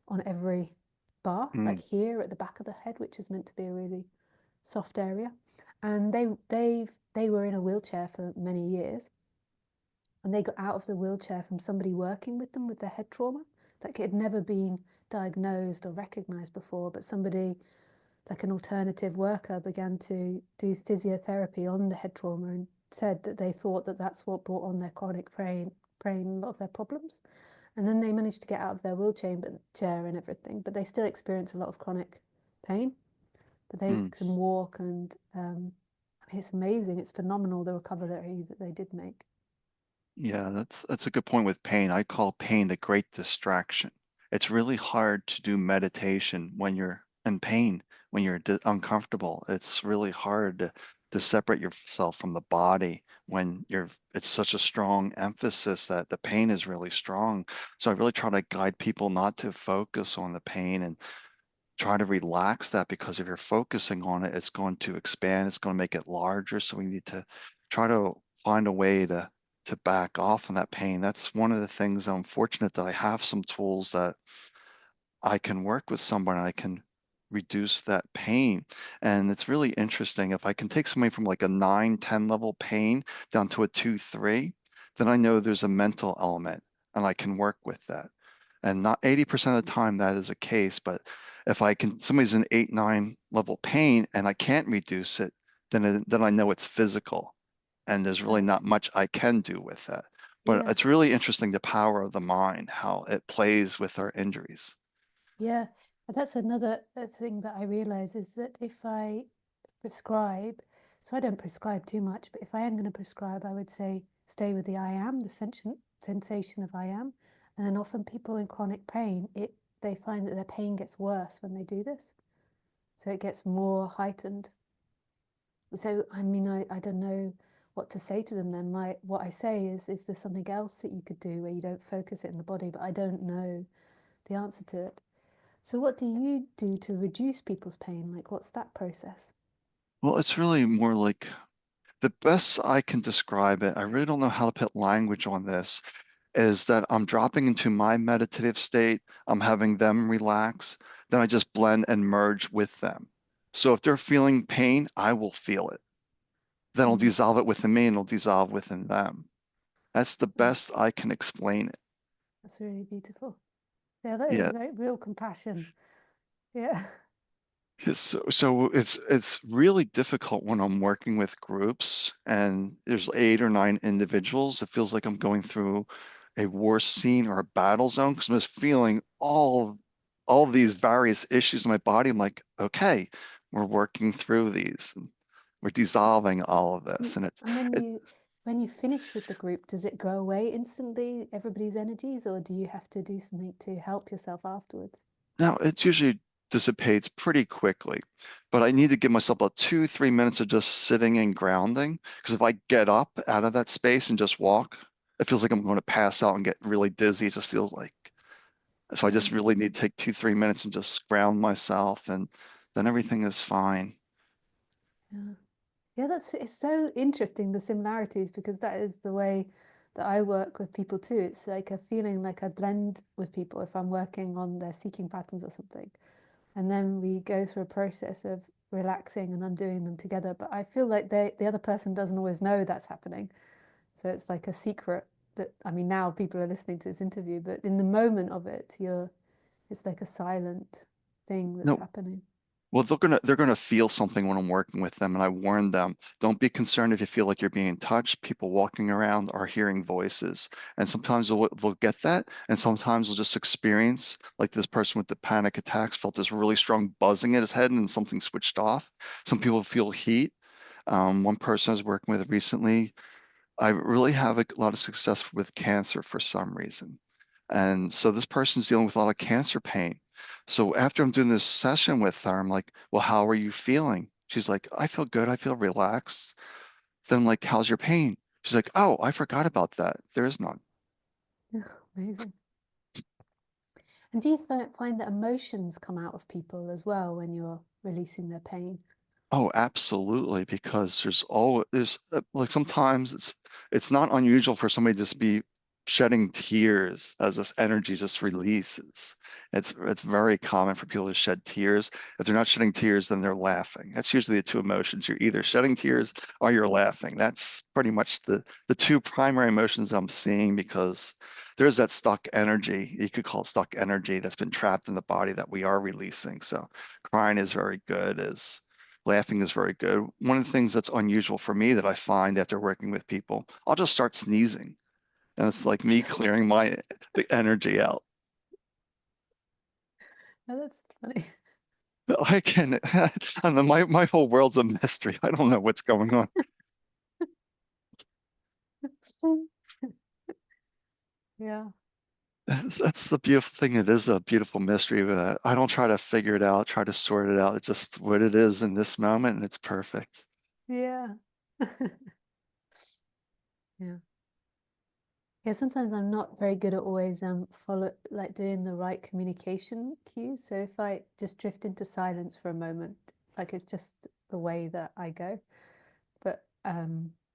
on every bar, Hmm. like here at the back of the head, which is meant to be a really soft area. And they were in a wheelchair for many years, and they got out of the wheelchair from somebody working with them with their head trauma. Like it had never been diagnosed or recognized before, but somebody like an alternative worker began to do physiotherapy on the head trauma and said that they thought that that's what brought on their chronic pain, a lot of their problems. And then they managed to get out of their wheelchair and everything, but they still experience a lot of chronic pain. But they Hmm. can walk, and It's amazing. It's phenomenal, the recovery that they did make. Yeah, that's a good point with pain. I call pain the great distraction. It's really hard to do meditation when you're in pain, when you're uncomfortable. It's really hard to separate yourself from the body when it's such a strong emphasis that the pain is really strong. So I really try to guide people not to focus on the pain and try to relax that, because if you're focusing on it, it's going to expand, it's going to make it larger. So we need to try to find a way to back off on that pain. That's one of the things I'm fortunate that I have some tools that I can work with someone and I can reduce that pain. And it's really interesting. If I can take somebody from like a 9, 10 level pain down to a 2, 3, then I know there's a mental element and I can work with that. And not 80% of the time that is a case, but if I can, somebody's in 8, 9 level pain and I can't reduce it, then I know it's physical and there's really Right. not much I can do with that. But Yeah. it's really interesting the power of the mind, how it plays with our injuries. Yeah. And that's another thing that I realize is that if I prescribe, so I don't prescribe too much, but if I am going to prescribe, I would say stay with the I am, the sensation of I am. And then often people in chronic pain, they find that their pain gets worse when they do this. So it gets more heightened. So I mean, I don't know what to say to them then. What I say is there something else that you could do where you don't focus it in the body? But I don't know the answer to it. So what do you do to reduce people's pain? Like, what's that process? Well, it's really more like the best I can describe it. I really don't know how to put language on this, is that I'm dropping into my meditative state. I'm having them relax. Then I just blend and merge with them. So if they're feeling pain, I will feel it. Then I'll Mm, dissolve it within me and it'll dissolve within them. That's the mm, best I can explain it. that's really beautiful. Yeah, that is Yeah. very real compassion. Yeah. So it's really difficult when I'm working with groups and there's 8 or 9 individuals. It feels like I'm going through a war scene or a battle zone because I'm just feeling all of these various issues in my body. I'm like, okay, we're working through these. And we're dissolving all of this, and And it when you finish with the group, does it go away instantly, everybody's energies, or do you have to do something to help yourself afterwards? now it usually dissipates pretty quickly, but I need to give myself about 2, 3 minutes of just sitting and grounding. Because if I get up out of that space and just walk, it feels like I'm going to pass out and get really dizzy. It just feels like, so I Yeah. just really need to take 2, 3 minutes and just ground myself, and then everything is fine. Yeah. Yeah, that's it's so interesting, the similarities, because that is the way that I work with people too. It's like a feeling like I blend with people if I'm working on their seeking patterns or something. And then we go through a process of relaxing and undoing them together. But I feel like the other person doesn't always know that's happening. So it's like a secret that, I mean, now people are listening to this interview, but in the moment of it, it's like a silent thing that's No, happening. well, they're gonna feel something when I'm working with them, and I warn them, don't be concerned if you feel like you're being touched. People walking around are hearing voices, and sometimes they'll get that, and sometimes they'll just experience, like this person with the panic attacks felt this really strong buzzing in his head, and something switched off. Some people feel heat. One person I was working with recently, I really have a lot of success with cancer for some reason. And so this person's dealing with a lot of cancer pain. So after I'm doing this session with her, I'm like, well, how are you feeling? She's like, I feel good. I feel relaxed. Then I'm like, how's your pain? She's like, oh, I forgot about that. There is none. Amazing. And do you find that emotions come out of people as well when you're releasing their pain? Oh, absolutely. Because there's like sometimes it's not unusual for somebody to just be shedding tears as this energy just releases. It's very common for people to shed tears. If they're not shedding tears, then they're laughing. That's usually the two emotions. You're either shedding tears or you're laughing. That's pretty much the two primary emotions that I'm seeing, because there's that stuck energy. You could call it stuck energy that's been trapped in the body that we are releasing. So crying is very good, is laughing is very good. One of the things that's unusual for me that I find after working with people, I'll just start sneezing. And it's like me clearing the energy out. Oh, that's funny. I can, and then my whole world's a mystery. I don't know what's going on. Yeah, That's the beautiful thing. It is a beautiful mystery that I don't try to figure it out, try to sort it out. It's just what it is in this moment, and it's perfect. yeah. Yeah. Yeah, sometimes I'm not very good at always follow like doing the right communication cues. So if I just drift into silence for a moment, like it's just the way that I go. But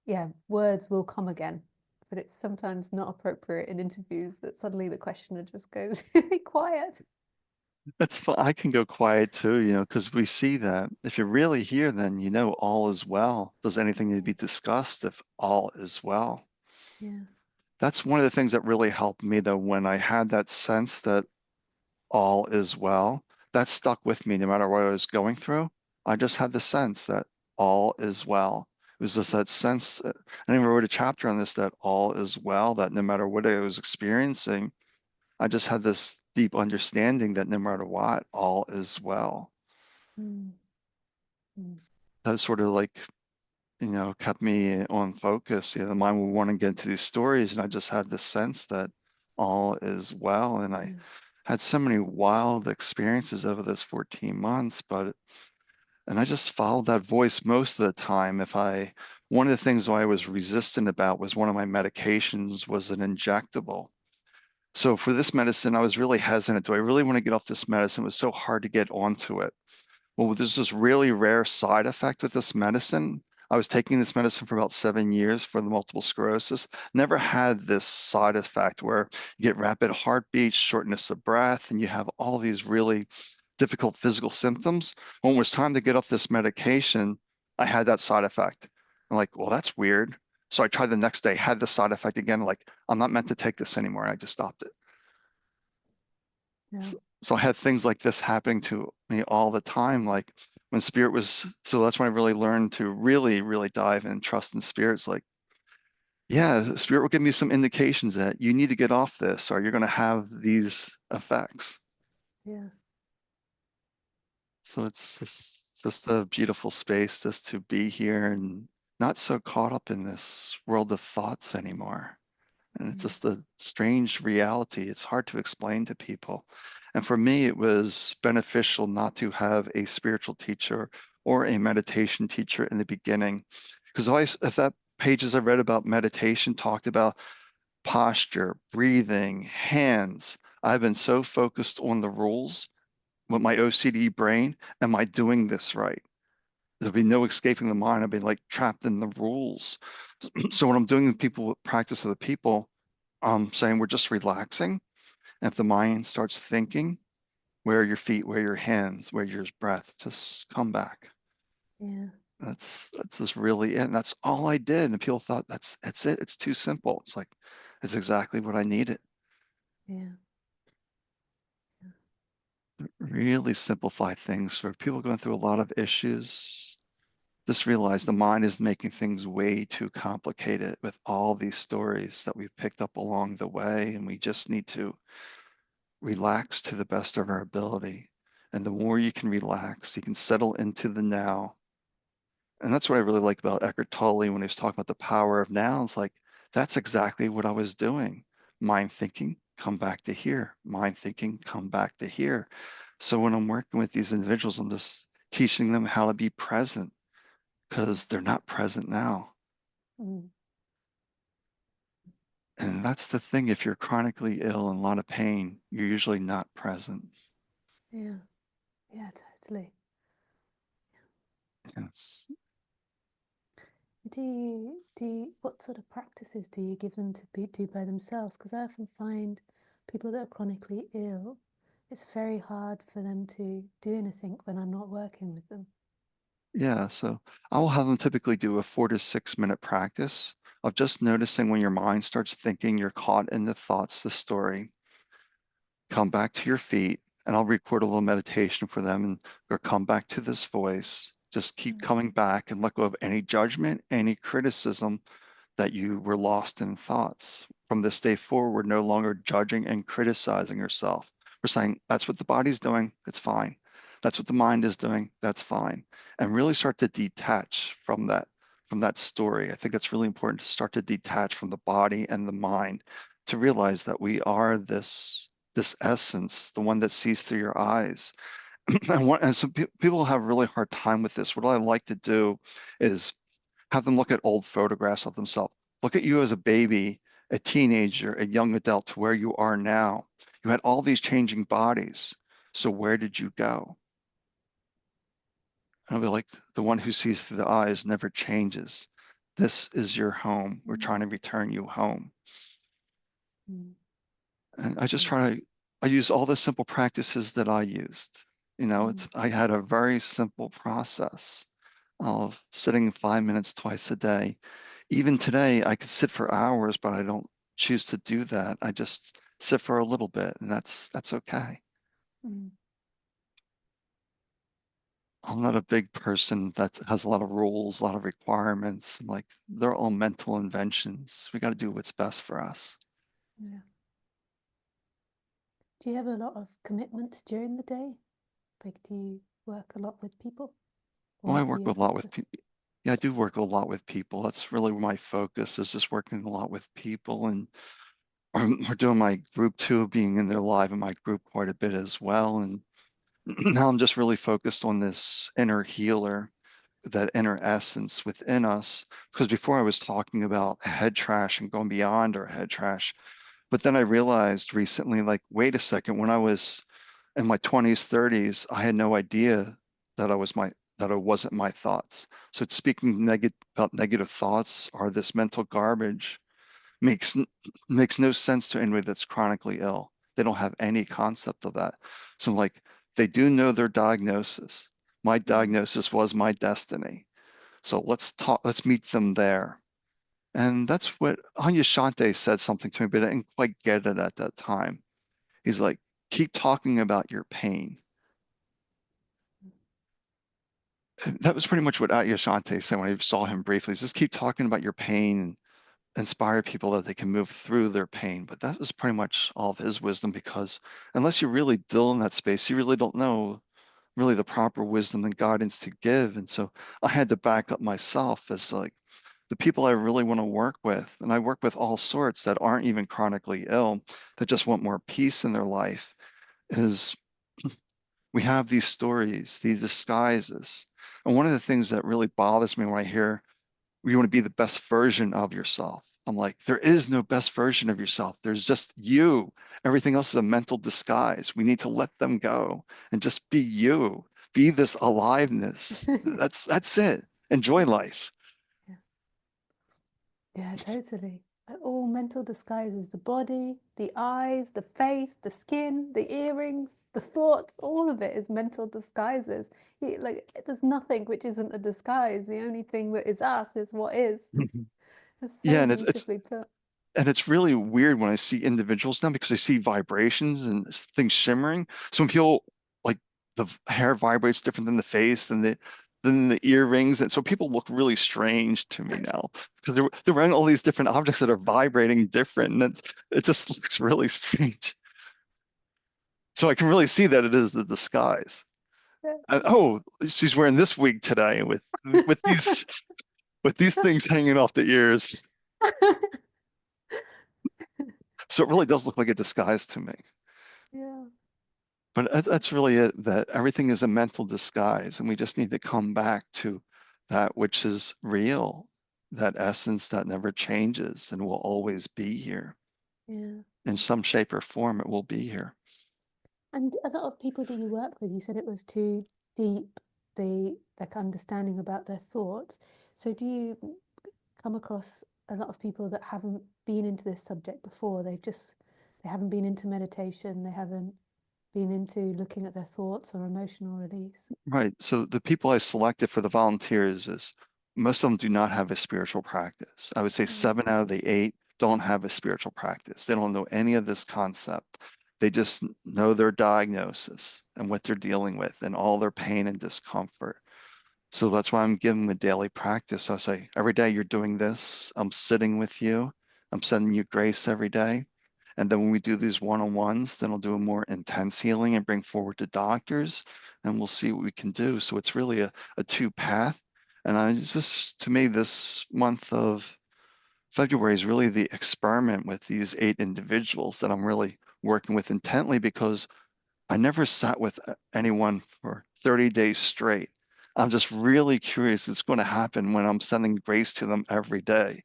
yeah, words will come again. But it's sometimes not appropriate in interviews that suddenly the questioner just goes really quiet. That's fun. I can go quiet too, because we see that if you really hear, then all is well. Does anything need to Yeah, be discussed if all is well? yeah, That's one of the things that really helped me though, when I had that sense that all is well. That stuck with me no matter what I was going through. I just had the sense that all is well. It was just that sense. I even wrote a chapter on this, that all is well, that no matter what I was experiencing, I just had this deep understanding that no matter what, all is well. mm, mm, That sort of like, kept me on focus. The mind would want to get into these stories, and I just had this sense that all is well. And I yeah, had so many wild experiences over those 14 months, and I just followed that voice most of the time. One of the things I was resistant about was one of my medications was an injectable. So for this medicine, I was really hesitant. Do I really want to get off this medicine? It was so hard to get onto it. Well, there's this really rare side effect with this medicine. I was taking this medicine for about 7 years for the multiple sclerosis. Never had this side effect where you get rapid heartbeats, shortness of breath, and you have all these really difficult physical symptoms. When it was time to get off this medication, I had that side effect. I'm like, well, that's weird. So I tried the next day, had the side effect again. Like, I'm not meant to take this anymore. I just stopped it. yeah, So I had things like this happening to me all the time. Like when spirit was, so that's when I really learned to really, really dive and trust in spirits. Like, yeah, spirit will give me some indications that you need to get off this or you're going to have these effects. yeah, So it's just a beautiful space just to be here and not so caught up in this world of thoughts anymore. And it's mm, just a strange reality. It's hard to explain to people. And for me, it was beneficial not to have a spiritual teacher or a meditation teacher in the beginning. Because if that pages I read about meditation talked about posture, breathing, hands, I've been so focused on the rules with my OCD brain. Am I doing this right? There'll be no escaping the mind. I've been like trapped in the rules. So when I'm doing the people practice with the people, saying we're just relaxing. And if the mind starts thinking, where are your feet, where are your hands, where your breath, just come back. yeah, That's just really it. And that's all I did. And people thought that's it. It's too simple. It's like it's exactly what I needed. yeah, Really simplify things for people going through a lot of issues. Just realize the mind is making things way too complicated with all these stories that we've picked up along the way, and we just need to relax to the best of our ability. And the more you can relax, you can settle into the now. And that's what I really like about Eckhart Tolle when he was talking about the power of now. It's like, that's exactly what I was doing. Mind thinking, come back to here. Mind thinking, come back to here. So when I'm working with these individuals, I'm just teaching them how to be present because they're not present now. mm, And that's the thing. If you're chronically ill and a lot of pain, you're usually not present. yeah, yeah, totally. Yes. What sort of practices do you give them to do by themselves? Because I often find people that are chronically ill, it's very hard for them to do anything when I'm not working with them. Yeah, so I will have them typically do a 4 to 6 minute practice of just noticing when your mind starts thinking, you're caught in the thoughts, the story. Come back to your feet, and I'll record a little meditation for them and or come back to this voice. Just keep Mm, coming back and let go of any judgment, any criticism that you were lost in thoughts. From this day forward, we're no longer judging and criticizing yourself. We're saying that's what the body's doing. It's fine. That's what the mind is doing. That's fine. And really start to detach from that story. I think it's really important to start to detach from the body and the mind to realize that we are this essence, the one that sees through your eyes. And so people have a really hard time with this. What I like to do is have them look at old photographs of themselves. Look at you as a baby, a teenager, a young adult to where you are now. You had all these changing bodies. So where did you go? And I'll be like, the one who sees through the eyes never changes. This is your home. We're Mm, trying to return you home. mm, And I just yeah. try to, I use all the simple practices that I used. Mm, I had a very simple process of sitting 5 minutes twice a day. Even today, I could sit for hours, but I don't choose to do that. I just sit for a little bit, and that's okay. mm, I'm not a big person that has a lot of rules, a lot of requirements. I'm like, they're all mental inventions. We got to do what's best for us. yeah. Do you have a lot of commitments during the day? Like, do you work a lot with people, Well, or I do work you with a have lot to? with people. Yeah, I do work a lot with people. That's really where my focus is, just working a lot with people. And we're doing my group too, being in there live in my group quite a bit as well. And now I'm just really focused on this inner healer, that inner essence within us. Because before I was talking about head trash and going beyond our head trash. But then I realized recently, like, wait a second, when I was in my 20s, 30s, I had no idea that that I wasn't my thoughts. So speaking about negative thoughts or this mental garbage makes makes no sense to anybody that's chronically ill. They don't have any concept of that. So like they do know their diagnosis. My Mm, diagnosis was my destiny. So let's meet them there. And that's what Anya Shante said something to me, but I didn't quite get it at that time. He's like, keep talking about your pain. And that was pretty much what Anya Shante said when I saw him briefly. Is just keep talking about your pain and inspire people that they can move through their pain. But that was pretty much all of his wisdom because unless you really deal in that space, you really don't know really the proper wisdom and guidance to give. And so I had to back up myself as like the people I really want to work with. And I work with all sorts that aren't even chronically ill, that just want more peace in their life. Is we have these stories, these disguises. And one of the things that really bothers me when I hear you want to be the best version of yourself. I'm like, there is no best version of yourself. There's just you. Everything else is a mental disguise. We need to let them go and just be you. Be this aliveness. That's it. Enjoy yeah, life. yeah, yeah, totally. All mental disguises: the body, the eyes, the face, the skin, the earrings, the thoughts. All of it is mental disguises. Like, there's nothing which isn't a disguise. The only thing that is us is what is. Mhm. It's Yeah, so and beautifully put. it's really weird when I see individuals now because I see vibrations and things shimmering. So when people like hair vibrates different than the face, than the earrings, and so people look really strange to me now because they're wearing all these different objects that are vibrating different, and it just looks really strange. So I can really see that it is the disguise. Oh, she's wearing this wig today with these things hanging off the ears. So it really does look like a disguise to me. Yeah, But that's really it, that everything is a mental disguise, and we just need to come back to that which is real, that essence that never changes and will always be here. yeah. In some shape or form, it will be here. And a lot of people that you work with, you said it was too deep, the like understanding about their thoughts. So do you come across a lot of people that haven't been into this subject before? They haven't been into meditation, they haven't been into looking at their thoughts or emotional release. Right. So the people I selected for the volunteers is most of them do not have a spiritual practice. I would say Mm, 7 out of the 8 don't have a spiritual practice. They don't know any of this concept. They just know their diagnosis and what they're dealing with and all their pain and discomfort. So that's why I'm giving them a daily practice. I say, every day you're doing this, I'm sitting with you, I'm sending you grace every day. And then when we do these one-on-ones, then I'll do a more intense healing and bring forward to doctors, and we'll see what we can do. So it's really a two-path. And I just, to me, this month of February is really the experiment with these 8 individuals that I'm really working with intently, because I never sat with anyone for 30 days straight. I'm just really curious what's going to happen when I'm sending grace to them every day.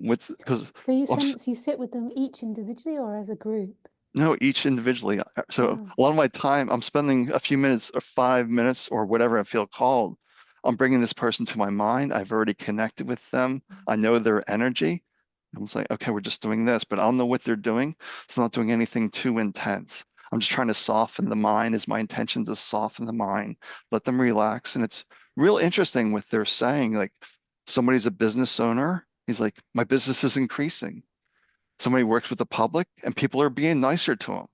With because So you send, so you sit with them each individually or as a group? no, each individually. So Wow. a lot of my time, I'm spending a few minutes or 5 minutes or whatever I feel called. I'm bringing this person to my mind. I've already connected with them. I know their energy. I'm just like, okay, we're just doing this, but I don't know what they're doing. So I'm not doing anything too intense. I'm just trying to soften the mind. Is my intention to soften the mind, let them relax. And it's real interesting what they're saying. Like somebody's a business owner. He's like, my business is increasing. Somebody works with the public and people are being nicer to them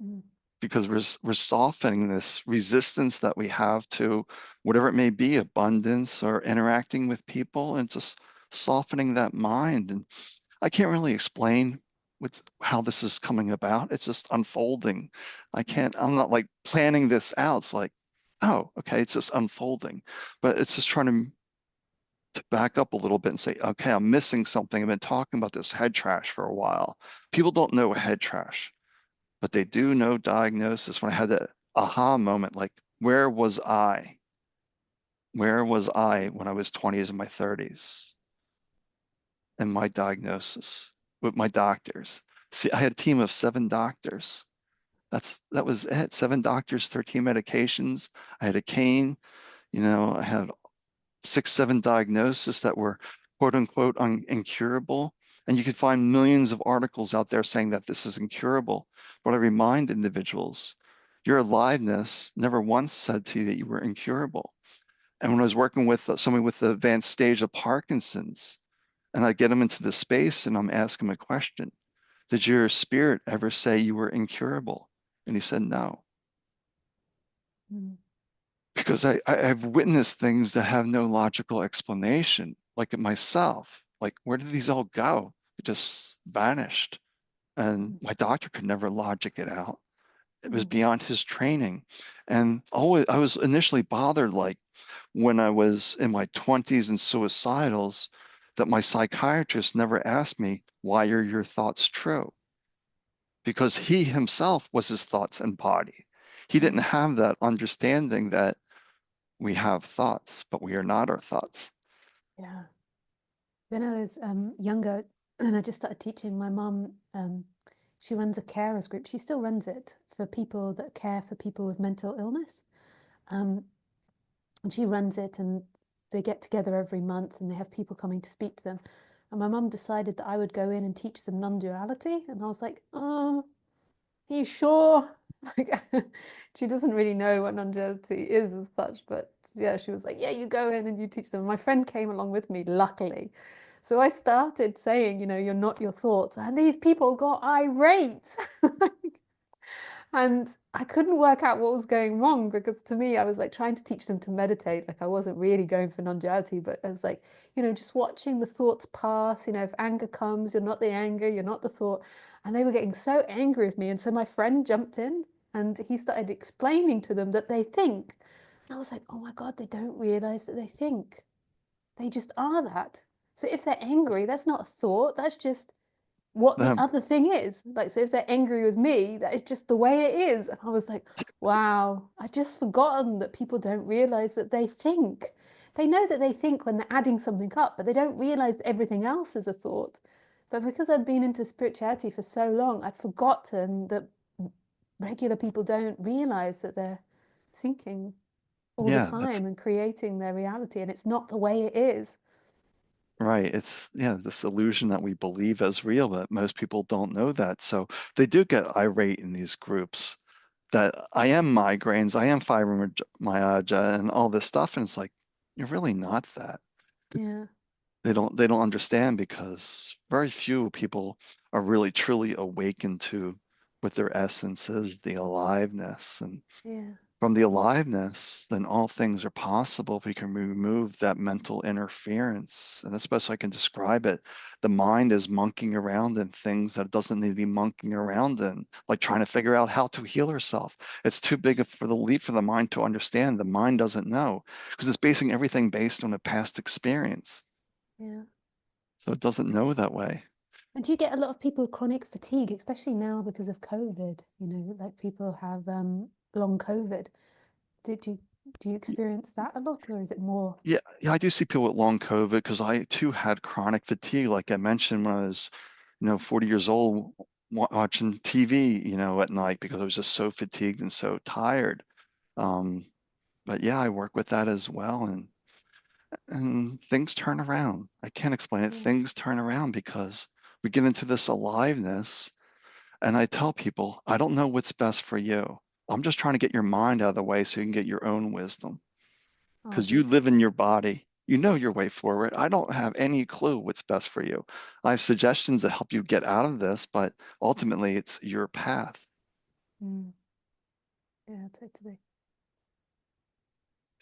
Mm, because we're softening this resistance that we have to whatever it may be, abundance or interacting with people, and just softening that mind. And I can't really explain how this is coming about. It's just unfolding. mm, I'm not like planning this out. It's like, oh, okay, it's just unfolding. But it's just trying to back up a little bit and say, okay, I'm missing something. I've been talking about this head trash for a while. People don't know head trash, but they do know diagnosis. When I had that aha moment, like, where was I? Where was I when I was 20s and my 30s? And my diagnosis with my doctors. See, I had a team of 7 doctors. That was it. 7 doctors, 13 medications. I had a cane. I had 6, 7 diagnoses that were quote unquote incurable. And you could find millions of articles out there saying that this is incurable. But I remind individuals, your aliveness never once said to you that you were incurable. And when I was working with somebody with the advanced stage of Parkinson's, and I get them into the space and I'm asking him a question. Did your spirit ever say you were incurable? And he said, no, mm, because I've witnessed things that have no logical explanation, like it myself. Like, where did these all go? It just vanished. And mm, my doctor could never logic it out. It was mm. beyond his training. And always, I was initially bothered, like when I was in my 20s and suicidals, that my psychiatrist never asked me, why are your thoughts true? Because he himself was his thoughts and body. He didn't Mm. have that understanding that we have thoughts, but we are not our thoughts. Yeah. When I was younger and I just started teaching, my mum, she runs a carers group. She still runs it for people that care for people with mental illness. Um, and she runs it and they get together every month and they have people coming to speak to them. And my mum decided that I would go in and teach them non-duality. And I was like, oh, are you sure? Like, she doesn't really know what non-duality is as such, but yeah, she was like, yeah, you go in and you teach them. My friend came along with me, luckily. So I started saying, you're not your thoughts. And these people got irate. And I couldn't work out what was going wrong because to me, I was like trying to teach them to meditate. Like I wasn't really going for non-duality, but I was like, just watching the thoughts pass. If anger comes, you're not the anger, you're not the thought. And they were getting so angry with me. And so my friend jumped in and he started explaining to them that they think. And I was like, oh my God, they don't realize that they think. They just are that. So if they're angry, that's not a thought, that's just what the Um, other thing is. Like, so if they're angry with me, that is just the way it is. And I was like, wow, I just forgotten that people don't realize that they think. They know that they think when they're adding something up, but they don't realize that everything else is a thought. But because I've been into spirituality for so long, I'd forgotten that regular people don't realize that they're thinking all the yeah, that's time and creating their reality, and it's not the way it is. right. It's, yeah, this illusion that we believe as real, but most people don't know that. So they do get irate in these groups that I am migraines, I am fibromyalgia, and all this stuff. And it's like, you're really not that. Yeah, They don't understand, because very few people are really truly awakened to what their essence is, the aliveness. And yeah. from the aliveness, then all things are possible if we can remove that mental interference. And that's the best I can describe it. The mind is monkeying around in things that it doesn't need to be monkeying around in, like trying to figure out how to heal herself. It's too big for the leap for the mind to understand. The mind doesn't know because it's basing everything based on a past experience. Yeah. So it doesn't know that way. And do you get a lot of people with chronic fatigue, especially now because of COVID? You know, like people have long COVID. Did you do you experience that a lot, or is it more? Yeah, I do see people with long COVID because I too had chronic fatigue, like I mentioned when I was, 40 years old, watching TV, at night because I was just so fatigued and so tired. Um, but yeah, I work with that as well, and things turn around. I can't explain it. Yeah. Things turn around because we get into this aliveness, and I tell people, I don't know what's best for you. I'm just trying to get your mind out of the way so you can get your own wisdom Oh, because you live beautiful. in your body. You know your way forward. I don't have any clue what's best for you. I have suggestions that help you get out of this, but ultimately it's your path. Mm, yeah, totally.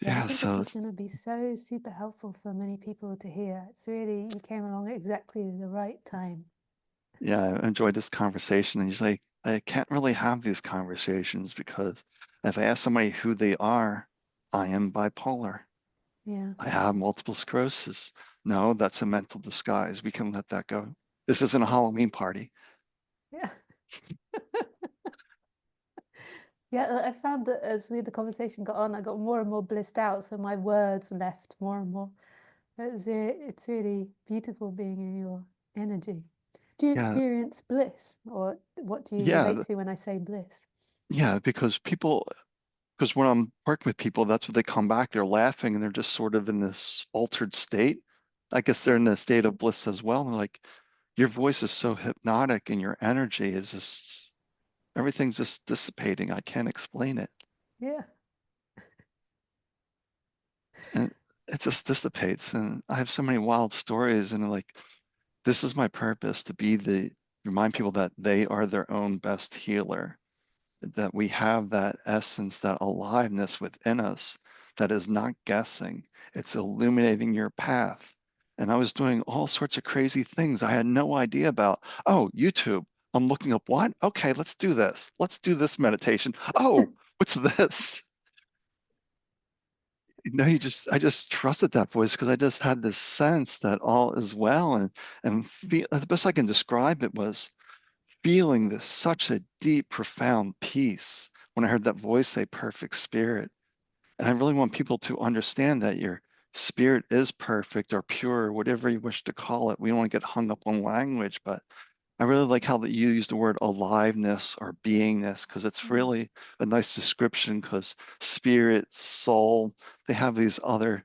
Yeah, I Yeah, think this so is going to be so super helpful for many people to hear. It's really, you came along at exactly the right time. yeah, I enjoyed this conversation. And usually I can't really have these conversations because if I ask somebody who they are, I am bipolar. Yeah. I have multiple sclerosis. No, that's a mental disguise. We can let that go. This isn't a Halloween party. Yeah. Yeah, I found that as the conversation got on, I got more and more blissed out, so my words left more and more. It's really beautiful being in your energy. Do you Yeah, experience bliss, or what do you relate yeah, to when I say bliss? yeah, because when I'm working with people, that's what they come back. They're laughing and they're just sort of in this altered state. I guess they're in a state of bliss as well. And they're like, your voice is so hypnotic and your energy is just, everything's just dissipating. I can't explain it. Yeah. And it just dissipates. And I have so many wild stories. And like, this is my purpose to remind people that they are their own best healer, that we have that essence, that aliveness within us that is not guessing. It's illuminating your path. And I was doing all sorts of crazy things I had no idea about. Oh, YouTube. I'm looking up what? Okay, let's do this. Let's do this meditation. Oh, what's this? No, I just trusted that voice because I just had this sense that all is well. And the best I can describe it was feeling this such a deep, profound peace when I heard that voice say perfect spirit. And I really want people to understand that your spirit is perfect or pure, whatever you wish to call it. We don't want to get hung up on language, but I really like how that you use the word aliveness or beingness because it's Mm, really a nice description because spirit, soul, they have these other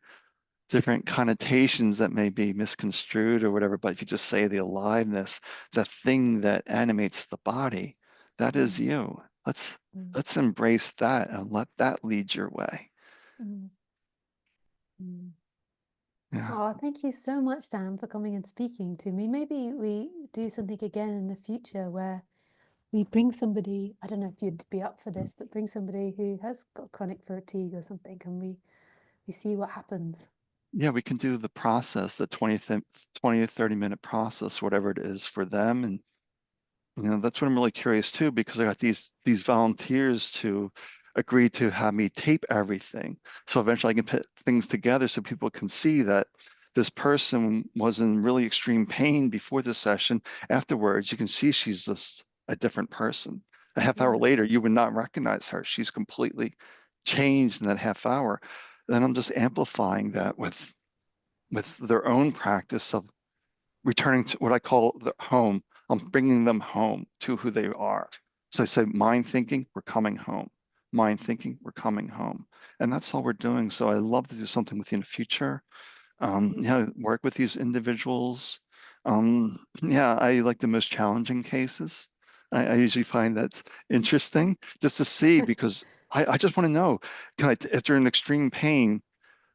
different connotations that may be misconstrued or whatever, but if you just say the aliveness, the thing that animates the body, that is mm, you. Let's mm, let's embrace that and let that lead your way. mm, mm. Yeah. Oh, thank you so much, Sam, for coming and speaking to me. Maybe we do something again in the future where we bring somebody, I don't know if you'd be up for this, but bring somebody who has got chronic fatigue or something, and we see what happens. Yeah, we can do the process, the 20 to 30-minute process, whatever it is for them. And that's what I'm really curious too, because I got these volunteers to agree to have me tape everything. So eventually I can put things together so people can see that this person was in really extreme pain before the session. Afterwards, you can see she's just a different person. A half hour Yeah. later, you would not recognize her. She's completely changed in that half hour. Then I'm just amplifying that with their own practice of returning to what I call the home. I'm bringing them home to who they are. So I say, mind thinking, we're coming home. Mind thinking, we're coming home. And that's all we're doing. So I love to do something with you in the future. Yeah, work with these individuals. Yeah, I like the most challenging cases. I usually find that's interesting just to see because I just want to know, if they're in extreme pain,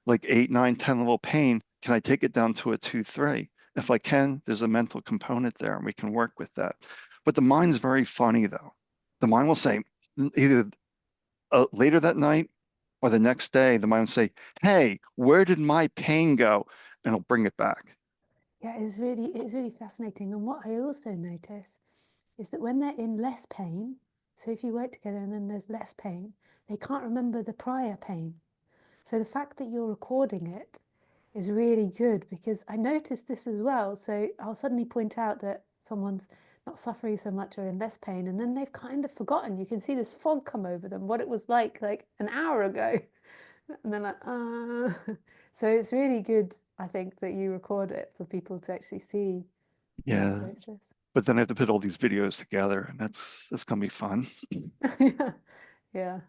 like 8, 9, 10 level pain, can I take it down to a 2, 3? If I can, there's a mental component there and we can work with that. But the mind's very funny though. The mind will say either later that night or the next day, the mind will say, "Hey, where did my pain go?" And it'll bring it back. Yeah, it's really fascinating. And what I also notice is that when they're in less pain, so if you work together and then there's less pain, they can't remember the prior pain. So the fact that you're recording it is really good, because I noticed this as well. So I'll suddenly point out that someone's not suffering so much or in less pain, and then they've kind of forgotten. You can see this fog come over them, what it was like an hour ago. And they're like, So it's really good, I think, that you record it for people to actually see that Yeah. process. But then I have to put all these videos together, and that's gonna be fun. Yeah. Yeah.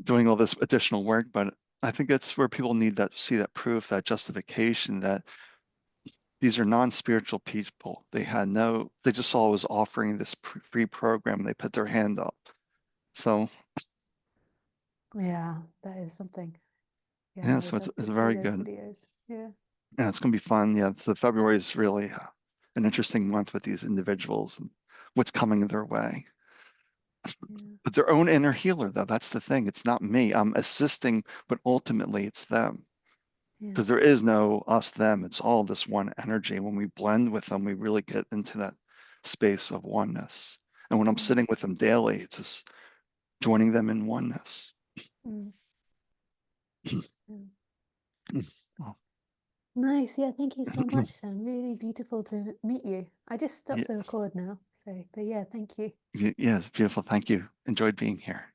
Doing all this additional work, but I think that's where people need that see that proof, that justification that these are non-spiritual people. They just saw I was offering this free program and they put their hand up. So Yeah, that is something. Yeah, yeah, I so would it's, love to it's see very those good. videos. Yeah. Yeah, it's gonna be fun. Yeah, so February is really an interesting month with these individuals and what's coming their way. Yeah. But their own inner healer, though, that's the thing. It's not me. I'm assisting, but ultimately it's them. Yeah. Because there is no us, them. It's all this one energy. When we blend with them, we really get into that space of oneness. And when I'm Mm, sitting with them daily, it's just joining them in oneness. mm, mm. Well, Nice. Yeah, thank you so much, Sam. Really beautiful to meet you. I just stopped the yes. record now. So, but yeah, thank you. Yeah, it's beautiful. Thank you. Enjoyed being here.